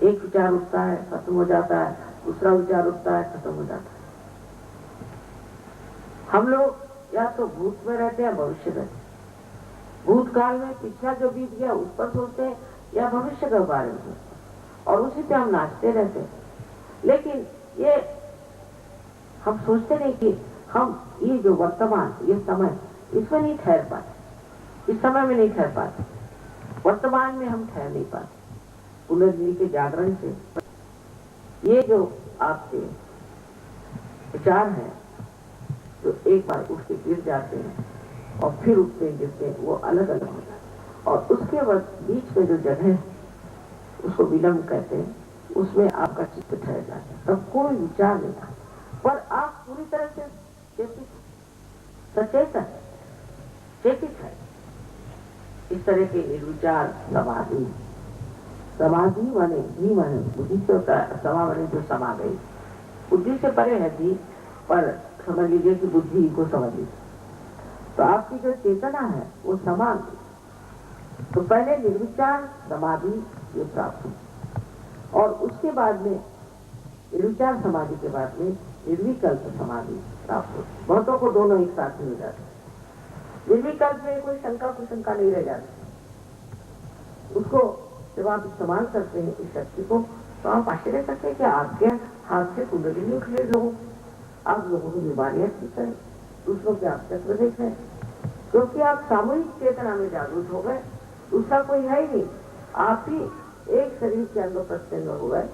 एक विचार उठता है खत्म हो जाता है, दूसरा विचार उठता है खत्म हो जाता है। हम लोग या तो भूत में रहते हैं, भविष्य रहते हैं। भूतकाल में पिछला जो बीत गया उस पर सोचते हैं या भविष्य के बारे में सोचते हैं और उसी पे हम नाचते रहते हैं। लेकिन ये हम सोचते नहीं कि हम ये जो वर्तमान, ये समय, इसमें नहीं ठहर पाते, इस समय में नहीं ठहर पाते, वर्तमान में हम ठहर नहीं पाते। पुनर्जन्म के जागरण से ये जो आपके विचार हैं जो एक बार उठ के गिर जाते हैं और फिर उठते हैं गिरते हैं, वो अलग अलग होता है। और उसके बाद बीच में जो जगह है उसको विलंब कहते हैं, उसमें आपका चित्त ठहर जाता है, तब कोई विचार नहीं आता, पर आप पूरी तरह से चेतित, सचेतन, चेतित है। इस तरह के निर्विचार समाधि, समाधि माने धी माने बुद्धि से होता है, समा माने जो समा गई, बुद्धि से परे है धी, पर समझ लीजिए कि बुद्धि को समझ लीजिए, तो आपकी जो चेतना है वो समा गई। तो पहले निर्विचार समाधि ये प्राप्त हुई और उसके बाद में निर्विचार समाधि के बाद में निर्विकल्प समाधि प्राप्त होती। बहुतों को दोनों एक साथ मिल जाते हैं। निर्विकल्प में कोई शंका कुशंका नहीं रह जाती। उसको जब आप इस्तेमाल करते हैं इस शक्ति को, तो आप आश्चर्य करते हैं कि आपके हाथ से कुंडली उठ रहे लोग, आप लोगों की बीमारियां ठीक करें, दूसरों के आप चक्र देख रहे हैं, क्योंकि आप सामूहिक चेतना में जागरूक हो गए। दूसरा कोई है ही नहीं, आप ही एक शरीर के अंदर प्रत्यंग हो गए,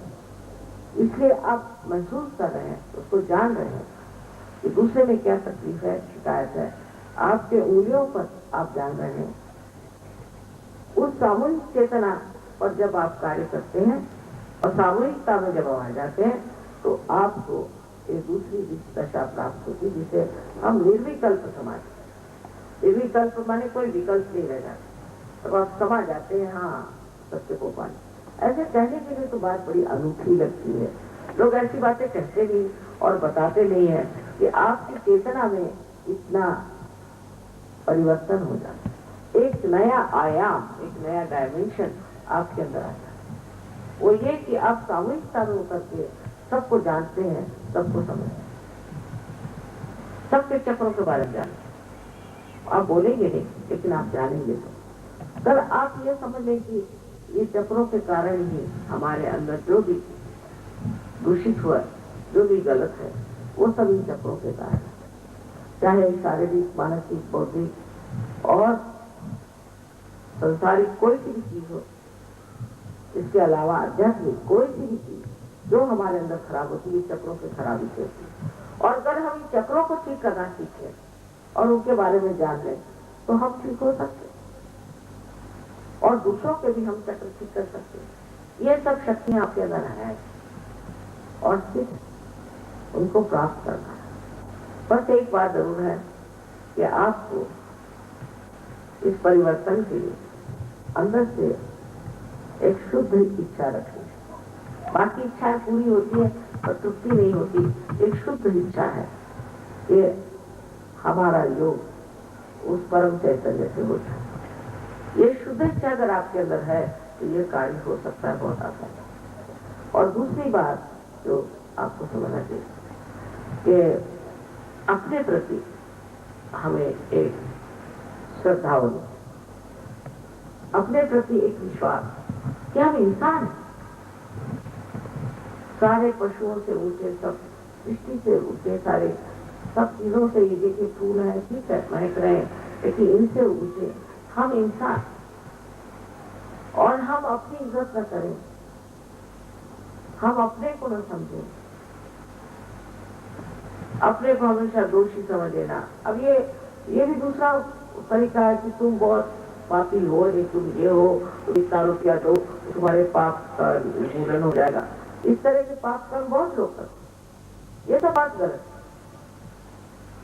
इसलिए आप महसूस कर रहे हैं, उसको जान रहे हैं कि दूसरे में क्या तकलीफ है, शिकायत है, आपके उंगलियों पर आप जान रहे हैं। उस सामूहिक चेतना पर जब आप कार्य करते हैं और सामूहिकता में जब आ जाते हैं तो आपको एक दूसरी दशा प्राप्त होती, जिसे हम निर्विकल्प समाधि। निर्विकल्प माने कोई विकल्प नहीं रह जाता, तब आप समा जाते हैं, हाँ सत्य को पाने। ऐसे कहने के लिए तो बात बड़ी अनूठी लगती है, लोग ऐसी बातें कहते नहीं और बताते नहीं है कि आपकी चेतना में इतना परिवर्तन हो जाता है, एक नया आयाम, एक नया डायमेंशन आपके अंदर आता है। वो ये कि आप सामूहिकता में होकर के सबको जानते हैं, सबको समझते हैं, सबके चक्रों के बारे में जानते हैं। आप बोलेंगे नहीं लेकिन आप जानेंगे तो कल आप ये समझ लें कि ये चक्रों के कारण ही हमारे अंदर जो भी दूषित हुआ, जो भी गलत है, वो सब इन चक्रों के कारण है। चाहे शारीरिक, मानसिक, बौद्धिक और संसारिक कोई सी भी चीज हो, इसके अलावा आध्यात्मिक कोई सी भी चीज जो हमारे अंदर खराब होती है, चक्रों के खराबी से होती है। और अगर हम इन चक्रों को ठीक करना सीखें और उनके बारे में जान लें तो हम ठीक हो सकते हैं और दूसरों के भी हम चक्र ठीक कर सकते हैं। ये सब शक्तियां आपके अंदर है और सिर्फ उनको प्राप्त करना है। बस एक बात जरूर है कि आपको इस परिवर्तन के लिए अंदर से एक शुद्ध इच्छा रखनी है। बाकी इच्छाएं पूरी होती है पर तृप्ति नहीं होती। एक शुद्ध इच्छा है कि हमारा योग उस परम चैतन्य से हो जाए। ये शुद्ध इच्छा अगर आपके अंदर है तो ये कार्य हो सकता है बहुत आसान। और दूसरी बात जो आपको समझना चाहिए कि अपने प्रति हमें एक श्रद्धा होनी, अपने प्रति एक विश्वास कि हम इंसान हैं, सारे पशुओं से ऊंचे, सब सृष्टि से ऊंचे, सारे सब चीजों से, ये देखिए फूल है ठीक है महक रहे हैं, लेकिन इनसे ऊंचे हम इंसान। और हम अपनी इज्जत न करें, हम अपने को न समझें, अपने को हमेशा दोषी समझ लेना। अब ये भी दूसरा तरीका है कि तुम बहुत पापी हो, नहीं तुम ये हो, तुम इतना रुपया दो तुम्हारे पाप का पूर्ण हो जाएगा। इस तरह के पाप कर्म बहुत लोग करते, ये सब बात गलत है।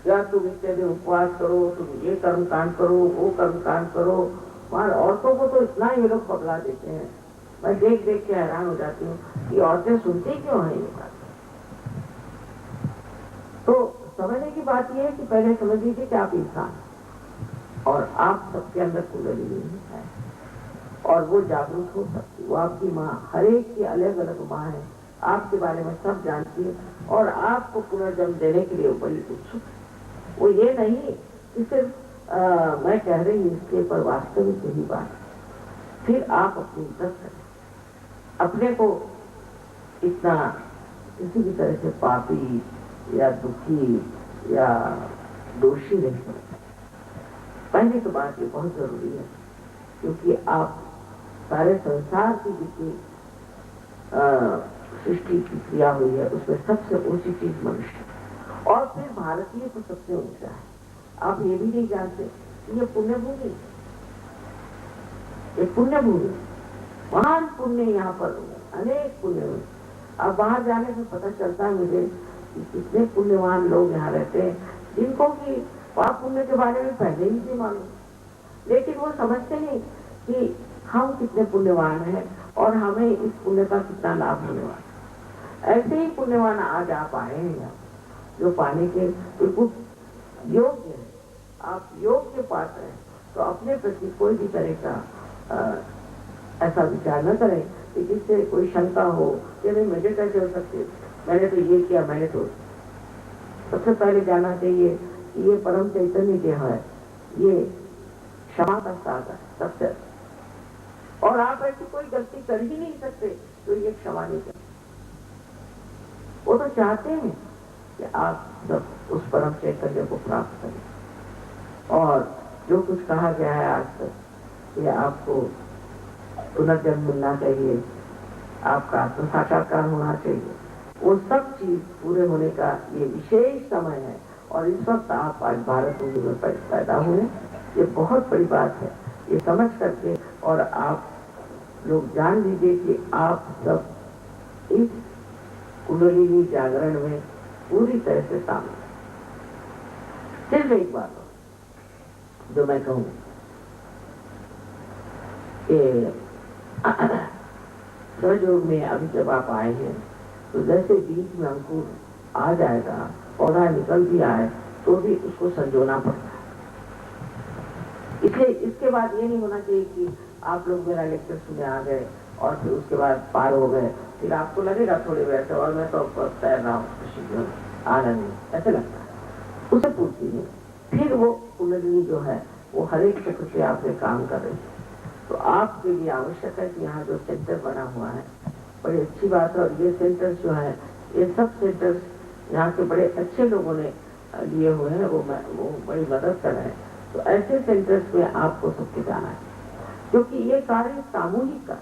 या तुम इतने दिन उपवास करो, तुम ये कर्म कांड करो, वो कर्म कांड करो। और औरतों को तो इतना ये लोग पकड़ा देते हैं, मैं देख देख के हैरान हो जाती हूँ कि औरतें सुनती क्यों है ये बात। तो समझने की बात यह है कि पहले समझ लीजिए कि आप इंसान और आप सबके अंदर कुंडलिनी है और वो जागरूक हो सकती, वो आपकी माँ, हर एक की अलग अलग माँ है, आपके बारे में सब जानती है और आपको पुनर्जन्म देने के लिए बड़ी उत्सुक है। वो ये नहीं कि सिर्फ मैं कह रही हूँ इसके पर वास्तविक यही बात है। फिर आप अपनी इज्जत करें, अपने को इतना किसी भी तरह से पापी या दुखी या दोषी नहीं समझते। पहली तो बात ये बहुत जरूरी है, क्योंकि आप सारे संसार की जितनी सृष्टि की क्रिया हुई है उसमें सबसे ऊंची चीज मनुष्य, और फिर भारतीय तो सबसे ऊंचा है। आप ये भी नहीं जानते कि ये पुण्य भूमि, ये पुण्य भूमि, महान पुण्य यहाँ पर अनेक पुण्य हुए। अब बाहर जाने से पता चलता है मुझे कि कितने पुण्यवान लोग यहाँ रहते हैं, जिनको कि पाप पुण्य के बारे में पहले ही नहीं मालूम, लेकिन वो समझते नहीं कि हम कितने पुण्यवान हैं और हमें इस पुण्य का कितना लाभ होने वाला। ऐसे ही पुण्यवान आज आप आए हैं यहाँ, जो पाने के बिल्कुल योग्य है। आप योग्य पात्र हैं, तो अपने प्रति कोई भी तरह का ऐसा विचार न करें कि जिससे कोई शंका हो कि नहीं मुझे कैसे हो सकती है, मैंने तो ये किया, मैंने तो। सबसे पहले जानना चाहिए कि ये परम चैतन्य जो है ये क्षमा का सागर सबसे, और आप ऐसी कोई गलती कर ही नहीं सकते तो ये क्षमा नहीं कर। वो तो चाहते हैं कि आप सब उस परम चैतन्य को प्राप्त करें। और जो कुछ कहा गया है आज तक, ये आपको पुनर्जन्म मिलना चाहिए, आपका आत्म साक्षात्कार होना चाहिए, वो सब चीज पूरे होने का ये विशेष समय है। और इस वक्त आप आज भारत भूमि में पैदा हुए, ये बहुत बड़ी बात है। ये समझ करके और आप लोग जान लीजिए कि आप सब इस कुंडलिनी जागरण में पूरी तरह से शामिल। सिर्फ एक बात जो मैं कहूँ कि सहयोग में अभी जब आप आए हैं तो जैसे बीज में अंकुर आ जाएगा, पौधा निकल भी आए तो भी उसको संजोना पड़ता है। इसलिए इसके बाद ये नहीं होना चाहिए कि आप लोग मेरा लेक्चर सुने आ गए और फिर उसके बाद पार हो गए, फिर आपको लगेगा थोड़ी वैसे और मैं तो तैर रहा हूँ, आनंद नहीं, ऐसे लगता है। उसे पूछती नहीं, फिर वो कुंडलिनी जो है वो हर एक चक्र से आपने काम कर रही है। तो आपके लिए आवश्यक है कि यहाँ जो सेंटर बना हुआ है बड़ी अच्छी बात है। और ये सेंटर्स जो है, ये सब सेंटर्स यहाँ के बड़े अच्छे लोगों ने लिए हुए हैं, वो बड़ी मदद कर रहे हैं। तो ऐसे सेंटर्स में आपको सबके जाना है, क्योंकि ये कार्य सामूहिक का,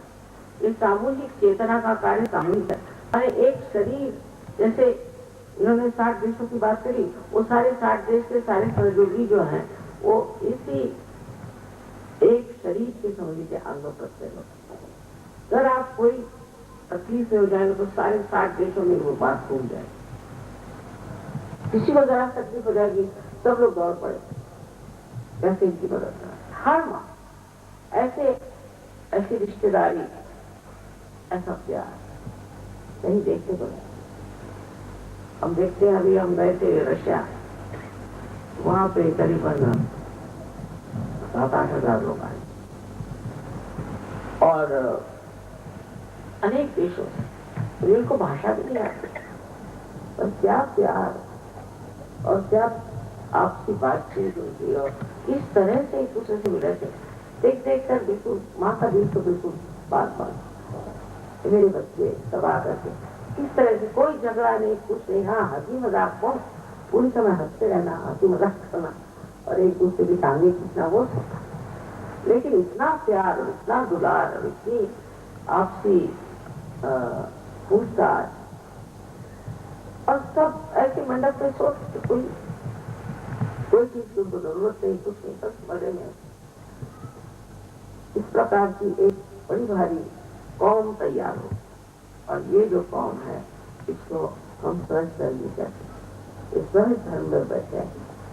ये सामूहिक चेतना का कार्य सामूहिक है। अरे एक शरीर, जैसे इन्होंने 60 देशों की बात करी, वो सारे 60 देश के सारे सहयोगी जो हैं वो इसी एक शरीर के समझ लीजिए अंग प्रत्यंग होते। अगर आप कोई तकलीफ से हो जाएगा तो सारे 60 देशों में वो बात घूम जाएगी। किसी को जरा तकलीफ हो जाएगी सब लोग दौड़ पड़े कैसे इनकी मदद करें। हर माँ ऐसे रिश्तेदारी, ऐसा प्यार नहीं देखते तो। हम देखते हैं, अभी हम गए थे रशिया, वहां पे करीबन 7-8 हजार लोग आए और अनेक देशों से। इनको भाषा भी नहीं आती, पर क्या प्यार और क्या आपसी बातचीत होती और किस तरह से एक दूसरे से मिले थे। देख कर बिल्कुल माँ का दिल तो बिल्कुल बात मेरे बच्चे सब आ करके किस तरह से कोई झगड़ा नहीं, कुछ नहीं। हाँ, हंसी मजाक कौन, पूरी समय हंसते रहना, हंसी मजाक करना और एक दूसरे की टांगे खींचना, वो सब। लेकिन इतना प्यार, इतना दुलार, इतनी आपसी पूछताछ, और सब ऐसे मंडप पे सोच कोई चीज की उनको जरूरत नहीं, कुछ नहीं, बस मजे में। इस प्रकार की एक बड़ी भारी कौम तैयार हो, और ये जो कौम है इसको हम सहज धर्मी कहते हैं। इस सहज धर्म में बैठे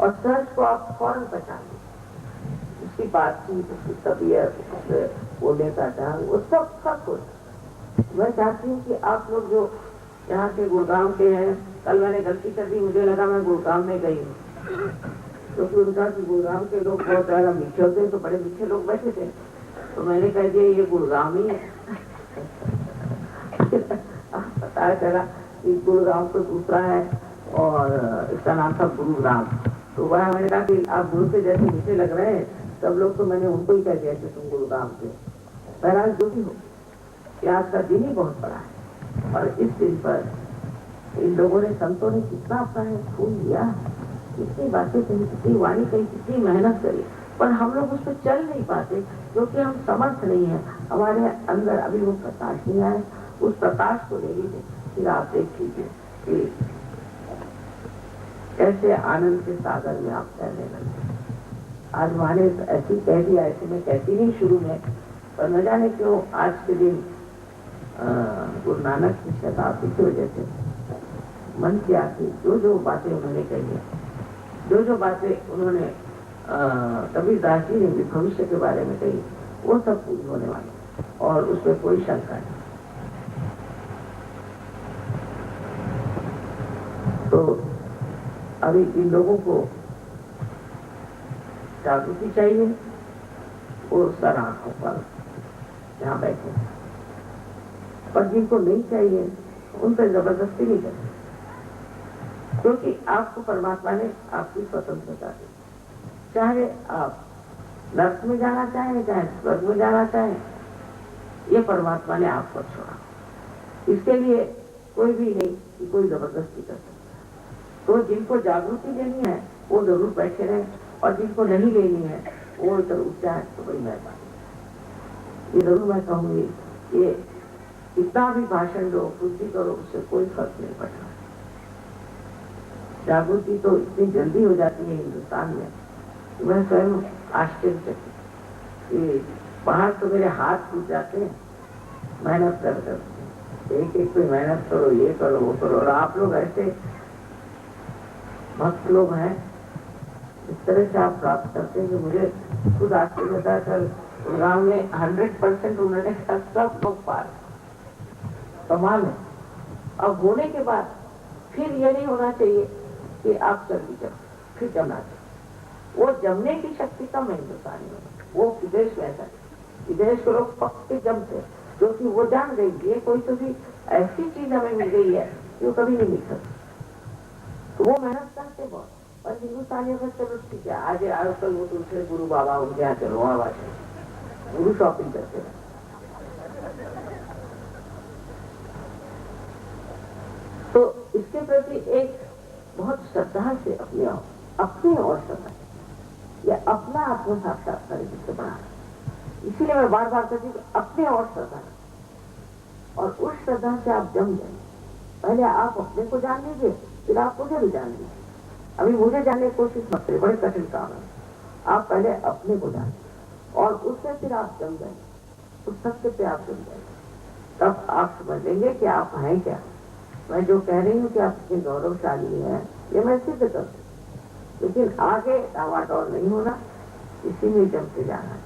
और सहज को आप फौरन पहचान लीजिए, उसकी बातचीत, उसकी तबीयत, उसके बोलने का ढंग, वो सब कुछ। मैं चाहती हूँ कि आप लोग जो यहाँ के गुड़गांव के हैं, कल मैंने गलती कर दी, मुझे लगा मैं गुड़गांव में गई हूँ, क्योंकि उनका कि गुड़गांव के लोग बहुत ज्यादा मीठे होते हैं, तो बड़े मीठे लोग बैठे थे, तो मैंने कह दिया ये गुड़गांव ही है। पता चला कि गुड़गांव तो दूसरा है और इसका नाम था गुरुग्राम। तो वह मैंने कहा कि आप गुरु के जैसे मीठे लग रहे हैं, सब लोग, तो मैंने उनको ही कह दिया कि तुम गुरुग्राम से। बहरहाल जो भी हो, आज का दिन ही बहुत बड़ा है और इस दिन पर इन लोगों ने, संतों ने कितना अपना खून दिया, कितनी बातें कही, कितनी वाणी कही, कितनी मेहनत करी, पर हम लोग उस पर चल नहीं पाते क्योंकि हम समर्थ नहीं है, हमारे अंदर अभी वो प्रकाश नहीं आया। उस प्रकाश को ले लीजिए, फिर आप देख लीजिए कि कैसे आनंद के सागर में आप तैरने लगे। आज मैंने ऐसी कह दिया, ऐसे मैं कहती नहीं शुरू में, पर न जाने क्यों आज के दिन गुरु नानक की शताब्दी की वजह से मन किया कि जो बातें उन्होंने कही है, जो बातें उन्होंने कबीरदास जी ने भी भविष्य के बारे में कही, वो सब पूरी होने वाली और उसमें कोई शंका नहीं। तो अभी इन लोगों को जागृति चाहिए, वो सर आंखों पर जहाँ बैठे, पर जिनको नहीं चाहिए उन पर जबरदस्ती नहीं करते, क्योंकि आपको परमात्मा ने आपकी स्वतंत्रता दी। चाहे आप नर्क में जाना चाहें, चाहे स्वर्ग में जाना चाहें, ये परमात्मा ने आपको छोड़ा। इसके लिए कोई भी नहीं कि कोई जबरदस्ती कर सकता। तो जिनको जागृति लेनी है वो जरूर बैठे रहे, और जिनको नहीं लेनी है वो इधर उठ जाए तो बड़ी मेहरबानी। ये जरूर मैं कहूँगी, ये इतना भी भाषण दो, कुछ करो, उससे कोई फर्क नहीं पड़ता। जागृति तो इतनी जल्दी हो जाती है हिंदुस्तान में, मैं स्वयं आश्चर्यचकित। बाहर तो मेरे हाथ टूट जाते हैं मेहनत कर कर, एक कोई मेहनत करो, ये करो, वो करो, और आप लोग ऐसे भक्त लोग हैं, इस तरह से आप प्राप्त करते हैं कि मुझे खुद आश्चर्य होता है। कल गाँव में 100% उन्होंने सब लोग पार कमाल है। अब होने के बाद फिर ये नहीं होना चाहिए कि आप जल्दी जब फिर जमना चाहिए, वो जमने की शक्ति कम है हिंदुस्तानी में, वो विदेश में ऐसा, विदेश के लोग पक्के जमते, क्योंकि वो जान गई ये कोई तो भी ऐसी चीज हमें मिल गई है जो कभी नहीं मिल सकती, तो वो मेहनत करते बहुत। और हिंदुस्तानी में चलो ठीक है, आज आजकल वो दूसरे गुरु बाबा उनके यहाँ चलो, वहाँ गुरु शॉपिंग करते हैं। तो इसके प्रति एक बहुत श्रद्धा से अपनी और श्रद्धा या अपना आत्म साक्षात्कार जिससे बना, इसीलिए मैं बार बार कहती हूँ अपने और श्रद्धा, और उस श्रद्धा से आप जम जाए। पहले आप अपने को जान लीजिए, फिर आप मुझे भी जान लीजिए। अभी मुझे जानने की कोशिश मत करिए, बड़े कठिन काम है। आप पहले अपने को जान और उससे फिर आप जम जाएंगे, उस सत्य पे आप जम जाएंगे, तब आप समझ लेंगे कि आप हैं क्या। मैं जो कह रही हूँ कि आप इतने गौरवशाली हैं, ये मैं सिद्ध कर दूँ, लेकिन आगे डावाडोल नहीं होना, इसी में जमते जाना।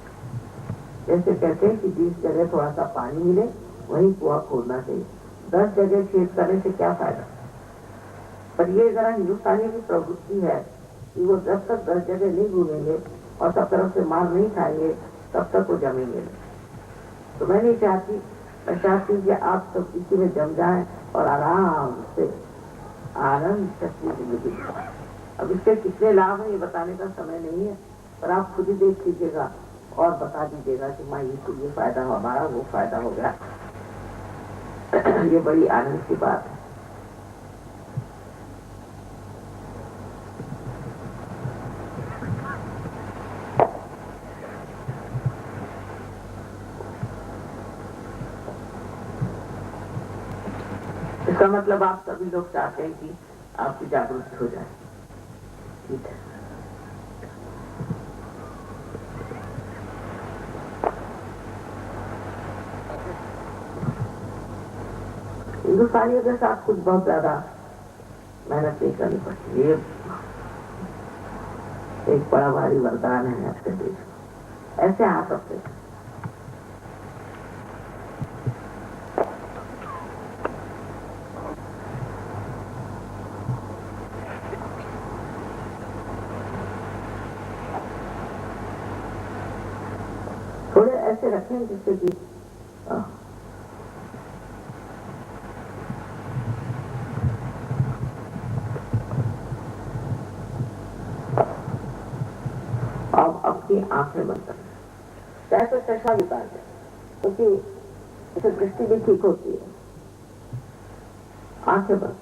जैसे कहते हैं कि जिस जगह थोड़ा सा पानी मिले वहीं कुआं खोदना चाहिए, 10 जगह खेत करने से क्या फायदा। पर ये जरा हिंदुस्तानी की प्रवृत्ति है कि वो जब तक 10 जगह नहीं घूमेंगे और सब तरफ से मार नहीं खाएंगे तब तक वो जमेंगे। तो मैं नहीं चाहती, मैं चाहती कि आप सब इसी में जम जाएं और आराम से आनंद से अपनी जिंदगी। अब इसके कितने लाभ हैं ये बताने का समय नहीं है, पर आप खुद ही देख लीजिएगा और बता दीजिएगा कि माँ ये फायदा हो हमारा, वो फायदा हो गया। ये बड़ी आनंद की बात है। इसका मतलब आप सभी लोग चाहते हैं कि आपकी जागृति हो जाए। ठीक है, हिंदुस्तानियों के साथ कुछ बहुत ज्यादा मेहनत नहीं करनी पड़ती। ये एक बड़ा भारी वरदान है अपने देश को, ऐसे आ सकते हैं। थोड़े ऐसे रखें जिससे कि अब अपनी आंखें बंद करें, चाहे तो चश्मा भी उतार दें, क्योंकि इससे दृष्टि भी ठीक होती है। आंखें बंद।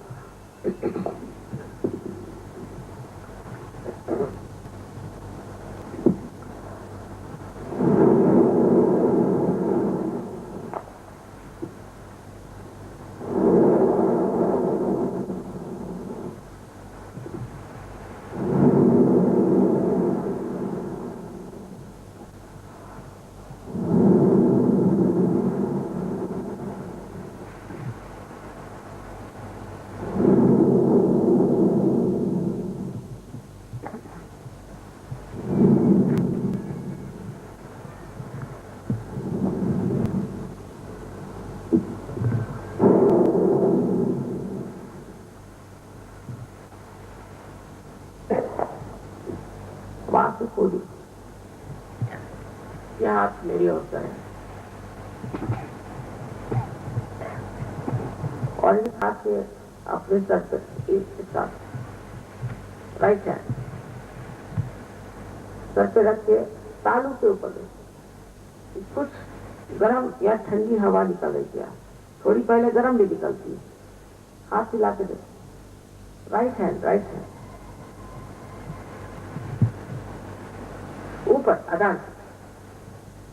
वहां से खोली, यह हाथ मेरी ओर करें और इस हाथ से अपने सर पर एक साथ राइट हैंड सर पे रख के तालू के ऊपर कुछ गर्म या ठंडी हवा निकल रही है, थोड़ी पहले गर्म भी निकलती है। हाथ हिला के देखो, राइट हैंड ऊपर अदान,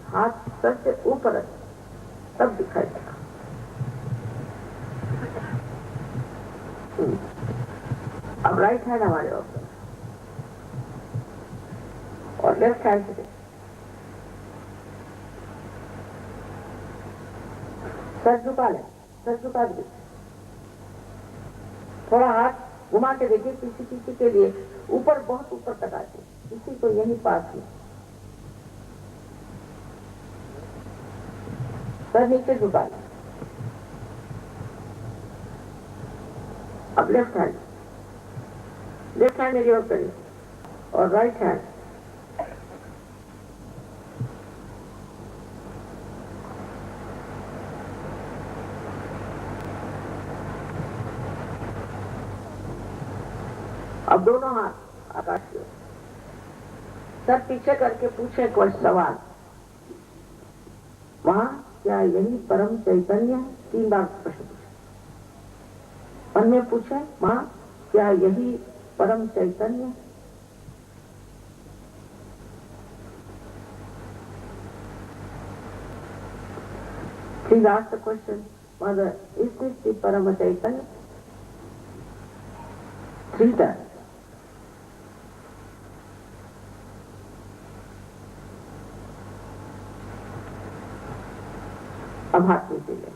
हाथ सर से ऊपर तब दिखाई देगा। अब राइट हैंड हमारे ऊपर और लेफ्ट हैंड से सर झुका ले, सर झुका दे, थोड़ा हाथ घुमा के देखिए, किसी के लिए ऊपर बहुत ऊपर तक आते, किसी को यही पास में, सर नीचे झुका ले। अब लेफ्ट हैंड मेरी ओर करिए और राइट हैंड अब दोनों हाथ आकाश की ओर, सर पीछे करके पूछे कोई सवाल, वहां क्या यही परम चैतन्य है? 3 बार प्रश्न पूछे, मन में पूछे वहां क्या यही परम चैतन्य है? Please ask the question, Mother, is this the Parama Chaitanya? 3 times. अब हाथ नीचे ले,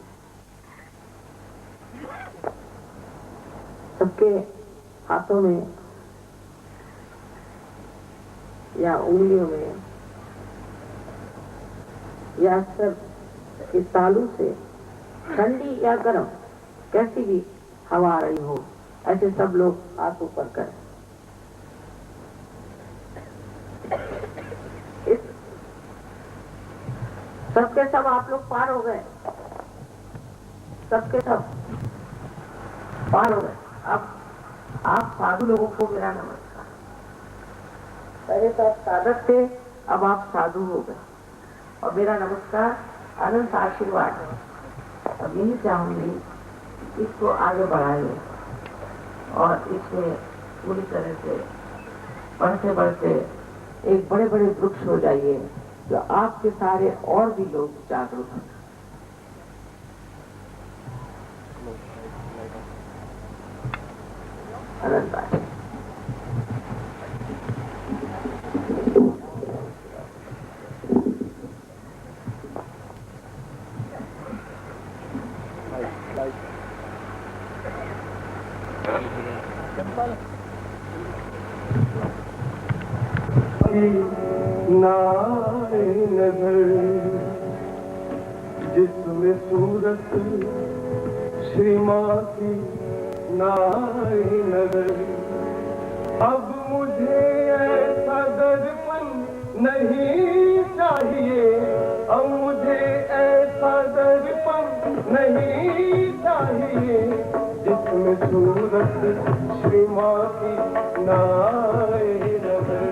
सबके हाथों में या उंगलियों में या सर के तालू से ठंडी या गर्म कैसी भी हवा आ रही हो, ऐसे सब लोग हाथ ऊपर करें। सबके सब आप लोग पार हो गए, सबके सब पार हो गए। अब आप साधु लोगों को मेरा नमस्कार, पहले तो आप साधक थे, अब आप साधु हो गए और मेरा नमस्कार अनंत आशीर्वाद है। अब यही चाहूंगी इसको आगे बढ़ाइए और इसमें पूरी तरह से बढ़ते बढ़ते एक बड़े बड़े वृक्ष हो जाइए, जो आपके सारे और भी लोग जागरूक हैं। अनंत आशीर्वाद। नाए नजर जिसमें सूरत श्री माँ की नाए नजर। अब मुझे ऐसा दर्पण नहीं चाहिए, अब मुझे ऐसा दर्पण नहीं चाहिए जिसमें सूरत श्री माँ की नाए नजर।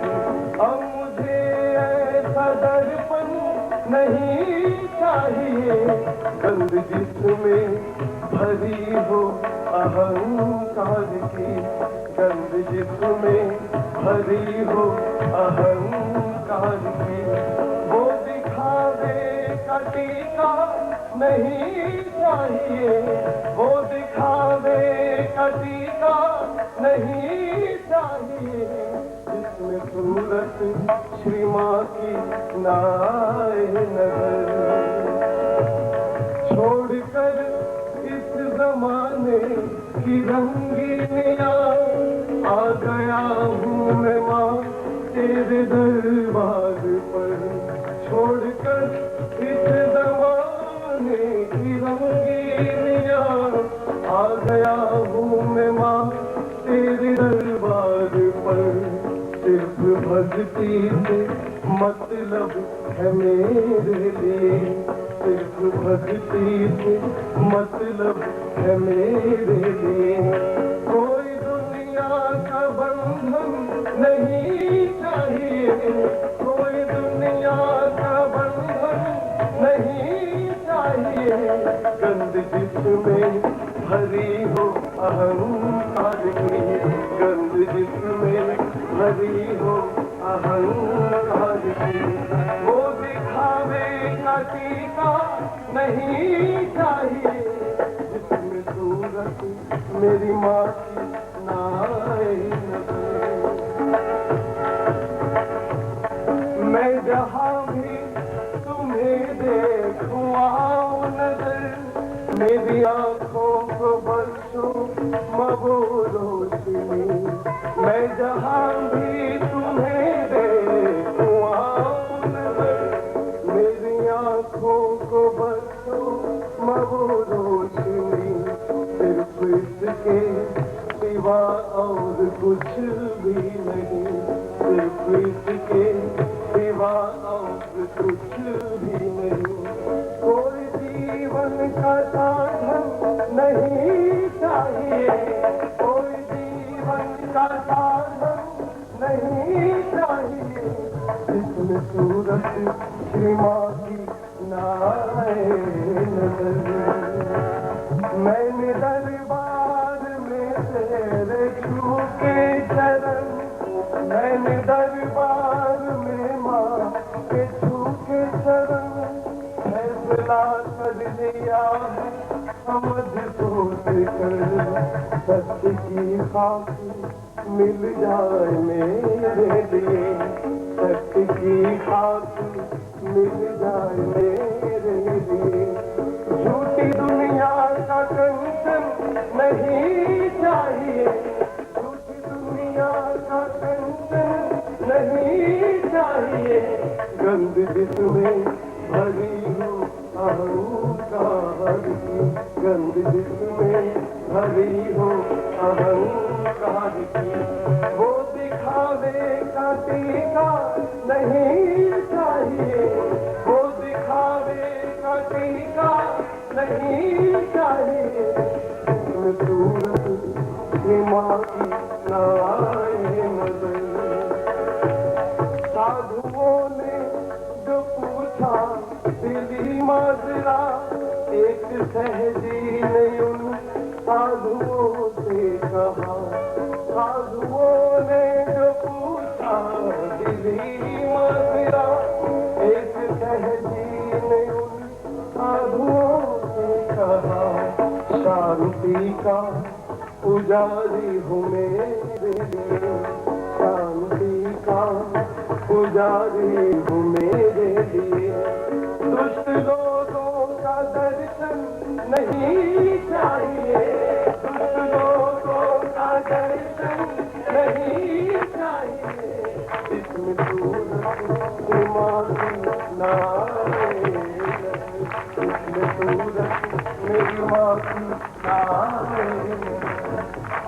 अब मुझे ऐसा दर्पण नहीं चाहिए गंध जिसमें भरी हो अहंकार की, गंध जिसमें भरी हो अहंकार की। वो दिखावे का टीका नहीं चाहिए, वो दिखावे का टीका नहीं चाहिए जिसमें सूरत श्री माँ की नाए नजर। छोड़कर इस जमाने की रंगीनियाँ आ गया हूँ मैं माँ तेरे दरबार पर। छोड़कर इस जमाने की रंगीनियाँ आ गया हूँ मैं माँ तेरे दरबार पर। सिर्फ भक्ति से मतलब है मेरे लिए, सिर्फ भक्ति से मतलब है मेरे लिए। कोई दुनिया का बंधन नहीं चाहिए, कोई दुनिया का बंधन नहीं चाहिए गंध जिसमें भरी हो अहंकार की, गंध जिसमें भरी हो अहंकार की। वो दिखावे का टीका नहीं चाहिए जिसमें सूरत मेरी माँ की नाए नजर। मैं जहाँ भी तुम्हें देखूं आओ नजर, मेरी आँखों को बरसो मबोरोशनी। मैं जहाँ भी तुम्हें देखूं आओ नजर, मेरी आँखों को बरसो मबोरोशनी। सिर्फ इसके सिवा और कुछ भी नहीं, सिर्फ इसके सिवा और कुछ भी नहीं। कोई जीवन का साधन नहीं चाहिए, कोई जीवन का साधन नहीं चाहिए जिसमें सूरत श्री माँ की नाए नजर। मैंने दरबार में तेरे छूके चरण, मैंने दरबार में माँ के छूके चरण। फैसला कर लिया है समझ सोच कर, सत्य की खाक मिल जाए मेरे लिए, सत्य की खाक मिल जाए मेरे लिए। झूठी दुनिया का कंचन नहीं चाहिए, झूठी दुनिया का कंचन नहीं चाहिए गंध जिसमें भरी हो अहंकार की, गंध जिसमें भरी हो अहंकार की। वो दिखावे का टीका नहीं चाहिए, वो दिखावे का टीका नहीं चाहिए जिसमें सूरत श्री माँ की नाए नजर। साधुओं ने जो पूछा दिली माजरा, एक सहजी ने उन साधुओं से कहा। साधुओं ने जो पूछा दिली माजरा, एक सहजी ने उन साधुओं से कहा। शांति का पुजारी हूँ मेरे लिए, शांति का पुजारी हूँ मेरे लिए। दुष्ट लोगों का दर्शन नहीं चाहिए, दुष्ट लोगों का दर्शन नहीं चाहिए, इसमें सूरत श्रीमां की नाए, इसमें सूरत मेरी माँ की नाए।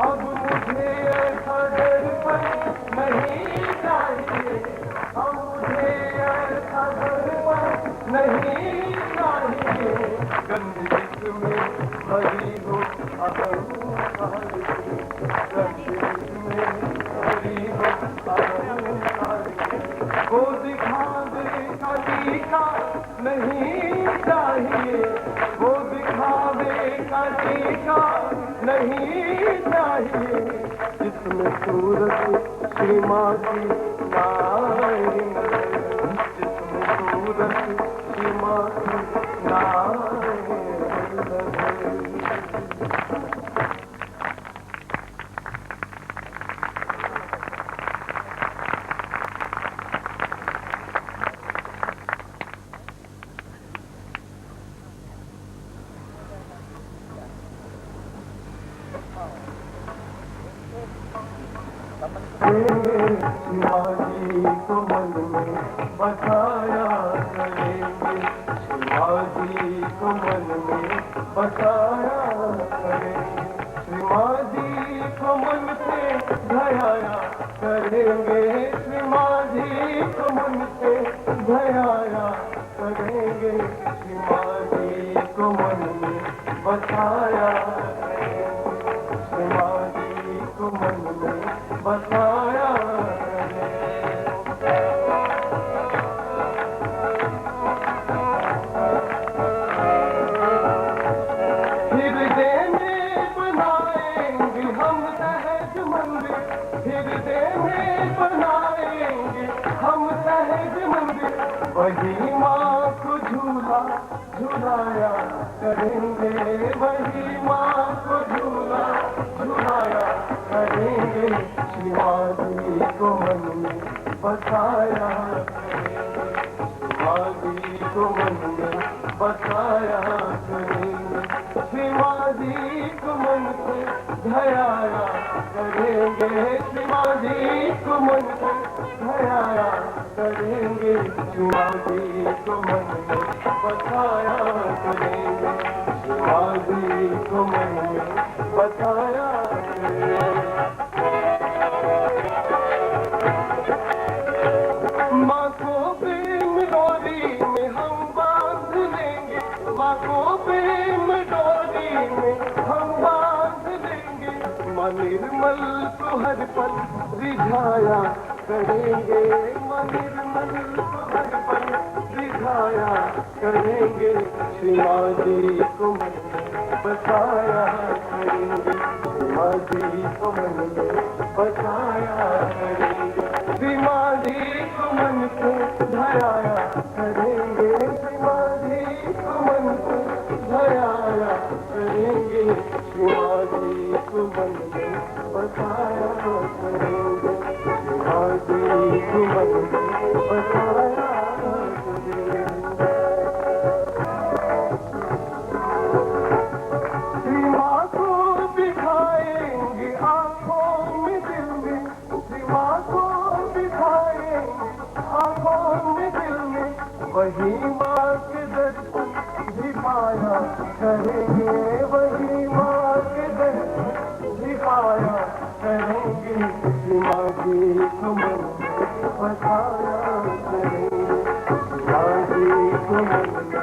अब मुझे ऐसा दर्शन नहीं चाहिए, अब मुझे ऐसा दर्शन नहीं चाहिए, गंदी जिसमें भरी हो अहंकार की, गंदी जिसमें भरी हो अहंकार की। वो दिखावे का टीका नहीं चाहिए, वो दिखावे का टीका नहीं चाहिए, जिसमें सूरत श्रीमां की नाए, जिसमें सूरत श्रीमां की नाए। शिवाजी को मन में बसाया करेंगे, शिवाजी को मन में बसाया करेंगे, शिवाजी को मन से धयाया करेंगे, शिवाजी को मन से धयाया करेंगे, शिवाजी को मन में बसाया करेंगे, शिवाजी को मन में बसाया। हृदय में बनाएंगे हम सहज मंदिर, हृदय में बनाएंगे हम सहज मंदिर, वही माँ को झूला झूलाया करेंगे, वही माँ को झूला झूलाया करेंगे, शिवाजी को मन में बसाया करेंगे, शिवाजी को मन में बसाया करेंगे, शिवाजी को मन से धयाया करेंगे, शिवाजी को मन से धयाया करेंगे, शिवाजी को मन में बसाया करेंगे, शिवाजी को मन में बसाया करेंगे। माँ को प्रेम डोरी में हम बांध लेंगे, माँ को प्रेम डोरी में हम बांध लेंगे, माँ निर्मल को हर पल रिझाया करेंगे, माँ निर्मल को हर पल रिझाया करेंगे, शिवाजी को मन में बसाया करेंगे, शिवाजी को मन में बसाया करेंगे, शिवाजी को मन से धयाया करेंगे, शिवाजी को मन से धयाया करेंगे, शिवाजी को मन में बसाया करेंगे, शिवाजी को मन में बसाया करेंगे। श्री माँ को दिखाएंगे आंखों में दिल में, श्री माँ को दिखाएंगे आंखों में दिल में, वही माँ के दर्शन भी पाया करेंगे, वही माँ के दर्शन भी पाया करेंगे, शिवाजी को मन में बसाया करेंगे, शिवाजी को मन में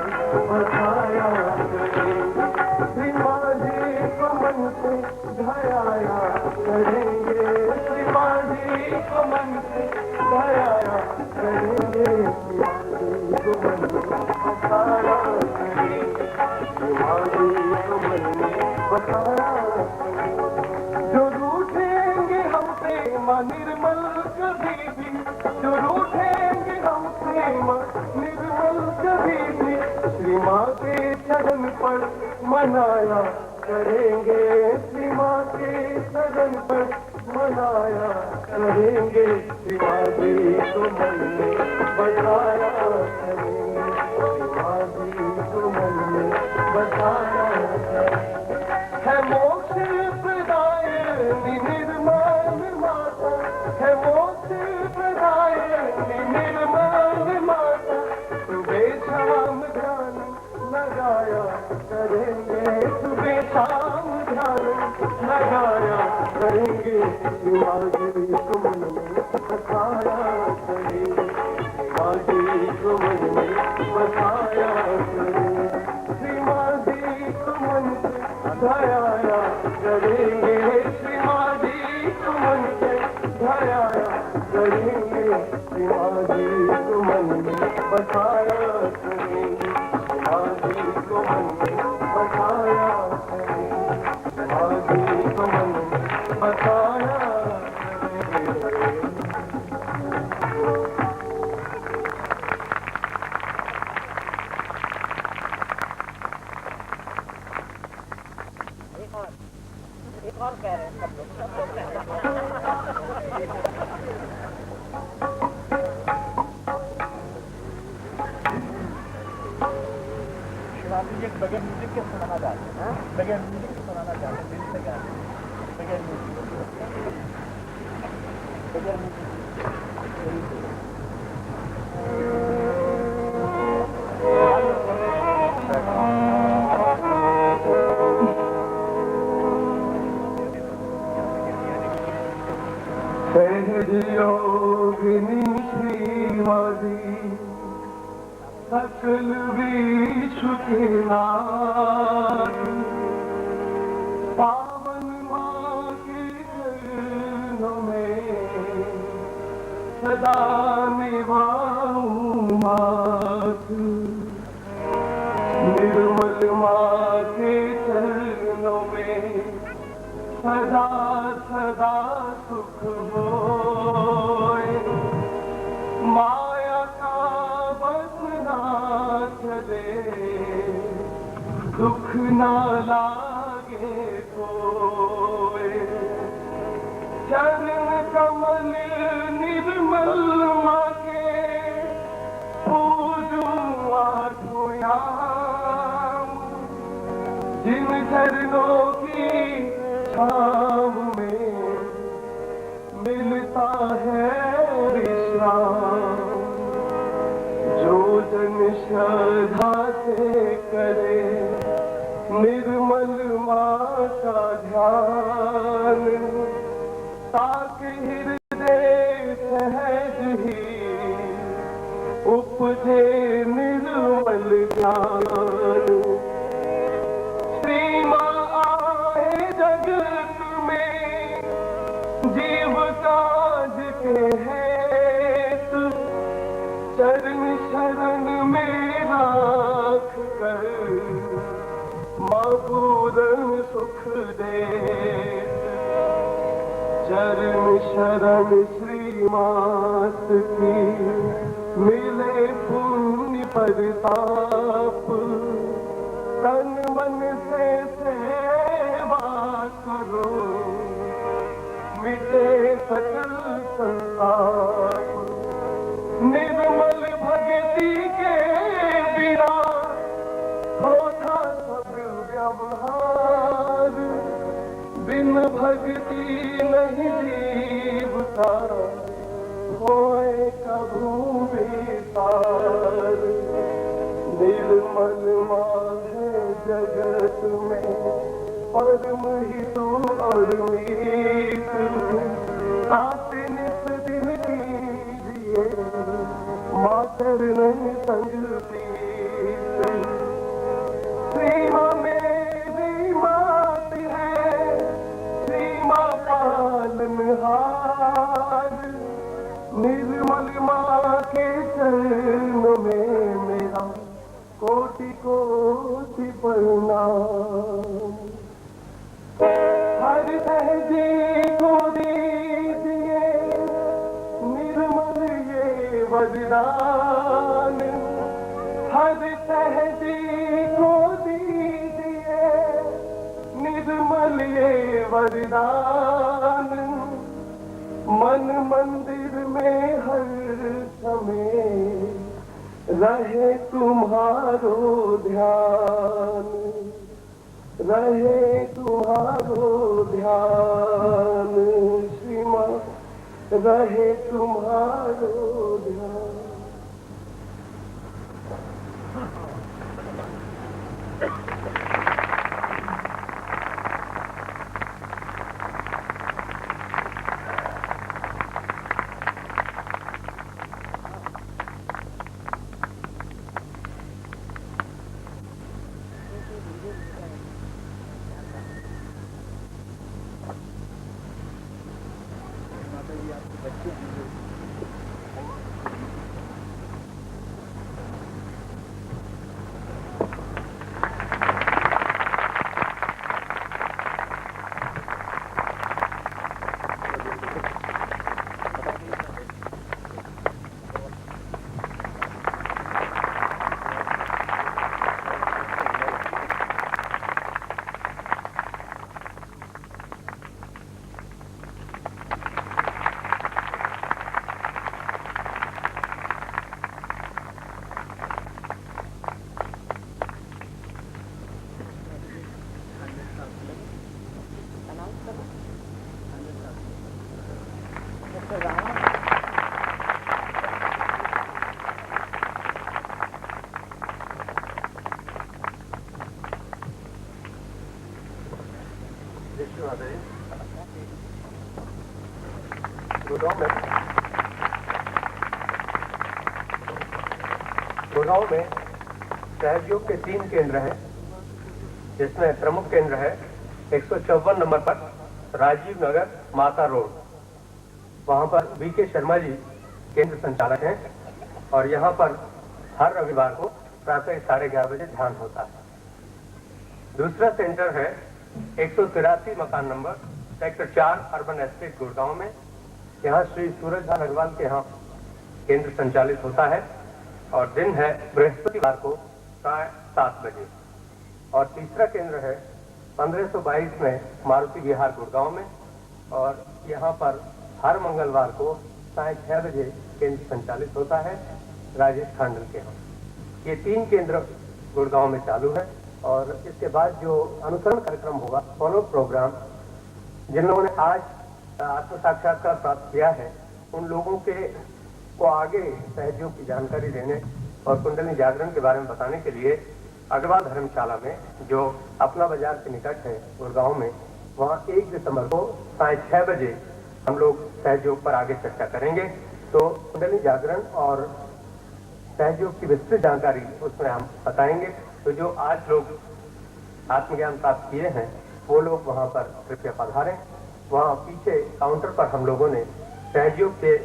बसाया करेंगे, शिवाजी को मन से धयाया करेंगे, शिवाजी को मन से धयाया करेंगे, शिवाजी को मन में बसाया करेंगे, शिवाजी को मन में बसाया करेंगे। जो रूठेंगे हमसे माँ निर्मल कभी भी, जो रूठेंगे हमसे माँ निर्मल कभी भी, श्री माँ के चरण पर मनाया करेंगे, श्री माँ के चरण पर मनाया करेंगे, शिवाजी को मन में बसाया करेंगे, शिवाजी को मन में बसाया करेंगे। है मोक्ष प्रदायिनी है वो सिर्फ निर्मल माता, सुबह शाम ध्यान लगाया करेंगे, सुबह शाम ध्यान लगाया करेंगे, शिवाजी को मन में बसाया करेंगे, शिवाजी को मन में बसाया करेंगे, शिवाजी को मन से ध्याया करेंगे, शिवाजी को मन से ध्याया करेंगे, शिवाजी को मन में बसाया करेंगे, शिवाजी को मन में बसाया करेंगे, शिवाजी को मन में बसाया करेंगे। एक और कह रहे हैं सब लोग। शिवाजी जी बगैर म्यूजिक के सुनाना चाहते हैं, बगैर म्यूजिक के सुनाना चाहते हैं, दिल से गा रहे हैं, बगैर म्यूजिक, बगैर म्यूजिक। योगिनी श्रीवादी सकल विश्व के नाथ, पावन माँ के चरणों में सदा निभाऊं माथ, निर्मल माँ के चरणों में सदा सदा सुख होए, माया का बसना चले, दुख ना लागे कोई, चरण कमल निर्मल माँ के पूजूं आठों याम, जिन चरणों की छाव में मिलता है विश्राम, जो जन श्रद्धा से करे निर्मल माँ का ध्यान, ताकि हृदय सहज ही उपजे निर्मल ज्ञान। श्री माँ आए जगत में जीव काज के हेतु, चरण शरण में राख कर माँ पूरन सुख दे, चरण शरण श्री मात की मिले पुण्य परताप, तन मन से सेवा करो मिटे सकल संताप, निर्मल भक्ति के बिना होता सब व्यवहार, बिन भक्ति नहीं जीवता होए कभू बेकार, निर्मल माँ है जगत में परम हितु और मीत, आते नित दिन कीजिए माँ चरण संग प्रीत। श्री माँ मेरी मात है, श्री माँ पालनहार, निर्मल माँ के चरणों में मेरा कोटि कोटि प्रणाम। हर सहजे को दीजिए निर्मल ये वरदान, हर सहजे को दीजिए निर्मल ये वरदान, मन मंदिर में हर समय रहे तुम्हारो ध्यान, रहे तुम्हारो ध्यान। श्री माँ रहे तुम्हारो ध्यान। गुड़गांव में सहयोग के 3 केंद्र हैं, जिसमें प्रमुख केंद्र है 154 नंबर पर राजीव नगर माता रोड। वहां पर वीके शर्मा जी केंद्र संचालक हैं और यहाँ पर हर रविवार को प्रातः 11:30 बजे ध्यान होता है। दूसरा सेंटर है 183 मकान number sector 4 urban estate Gurgaon में। यहाँ श्री सूरज भान अग्रवाल के यहाँ केंद्र संचालित होता है और दिन है बृहस्पतिवार को 7:30 बजे। और तीसरा केंद्र है 1522 में मारुति विहार गुड़गांव में और यहाँ पर हर मंगलवार को 6:30 बजे केंद्र संचालित होता है राजेश खांडल के यहाँ। ये 3 केंद्र गुड़गांव में चालू है और इसके बाद जो अनुसरण कार्यक्रम होगा, फॉलो प्रोग्राम, जिन लोगों ने आज आत्म साक्षात्कार प्राप्त किया है उन लोगों को आगे सहयोग की जानकारी देने और कुंडली जागरण के बारे में बताने के लिए अग्रवाल धर्मशाला में, जो अपना बाजार के निकट है गुड़गांव में, वहाँ 1 दिसंबर को 6:30 बजे हम लोग सहयोग पर आगे चर्चा करेंगे। तो कुंडली जागरण और सहयोग की विस्तृत जानकारी उसमें हम बताएंगे। तो जो आज लोग आत्मज्ञान प्राप्त किए हैं वो लोग वहाँ पर कृपया पधारें। वहाँ पीछे काउंटर पर हम लोगों ने सहयोग के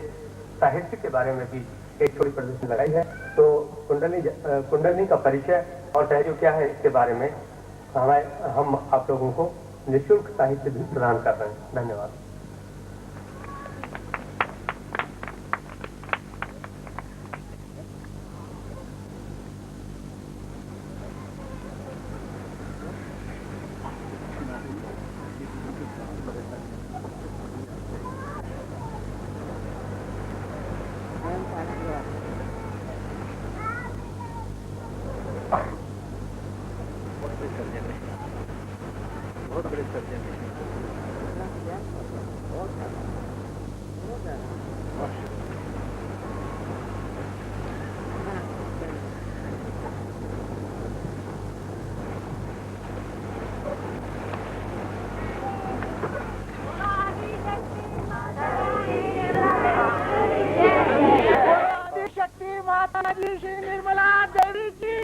साहित्य के बारे में भी एक छोटी प्रदर्शनी लगाई है। तो कुंडली का परिचय और सहयोग क्या है इसके बारे में हम आप लोगों को निःशुल्क साहित्य भी प्रदान कर रहे हैं। धन्यवाद। बहुत बड़े सर्जन हैं। शक्ति माता जी श्री निर्मला देवी की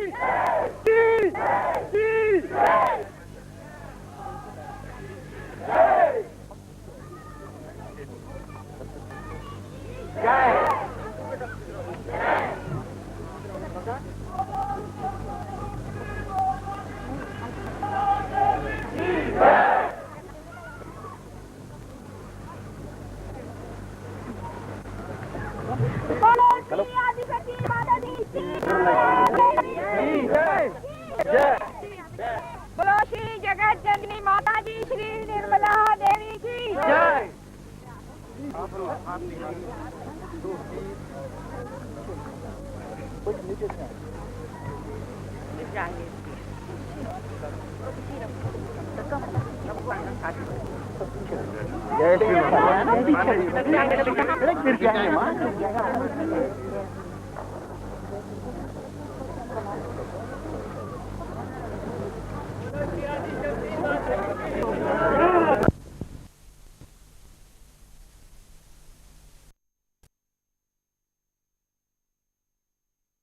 बोलो श्री जगत जननी माता जी श्री निर्मला देवी की जय। जय श्री गिर जाएंगे माँ।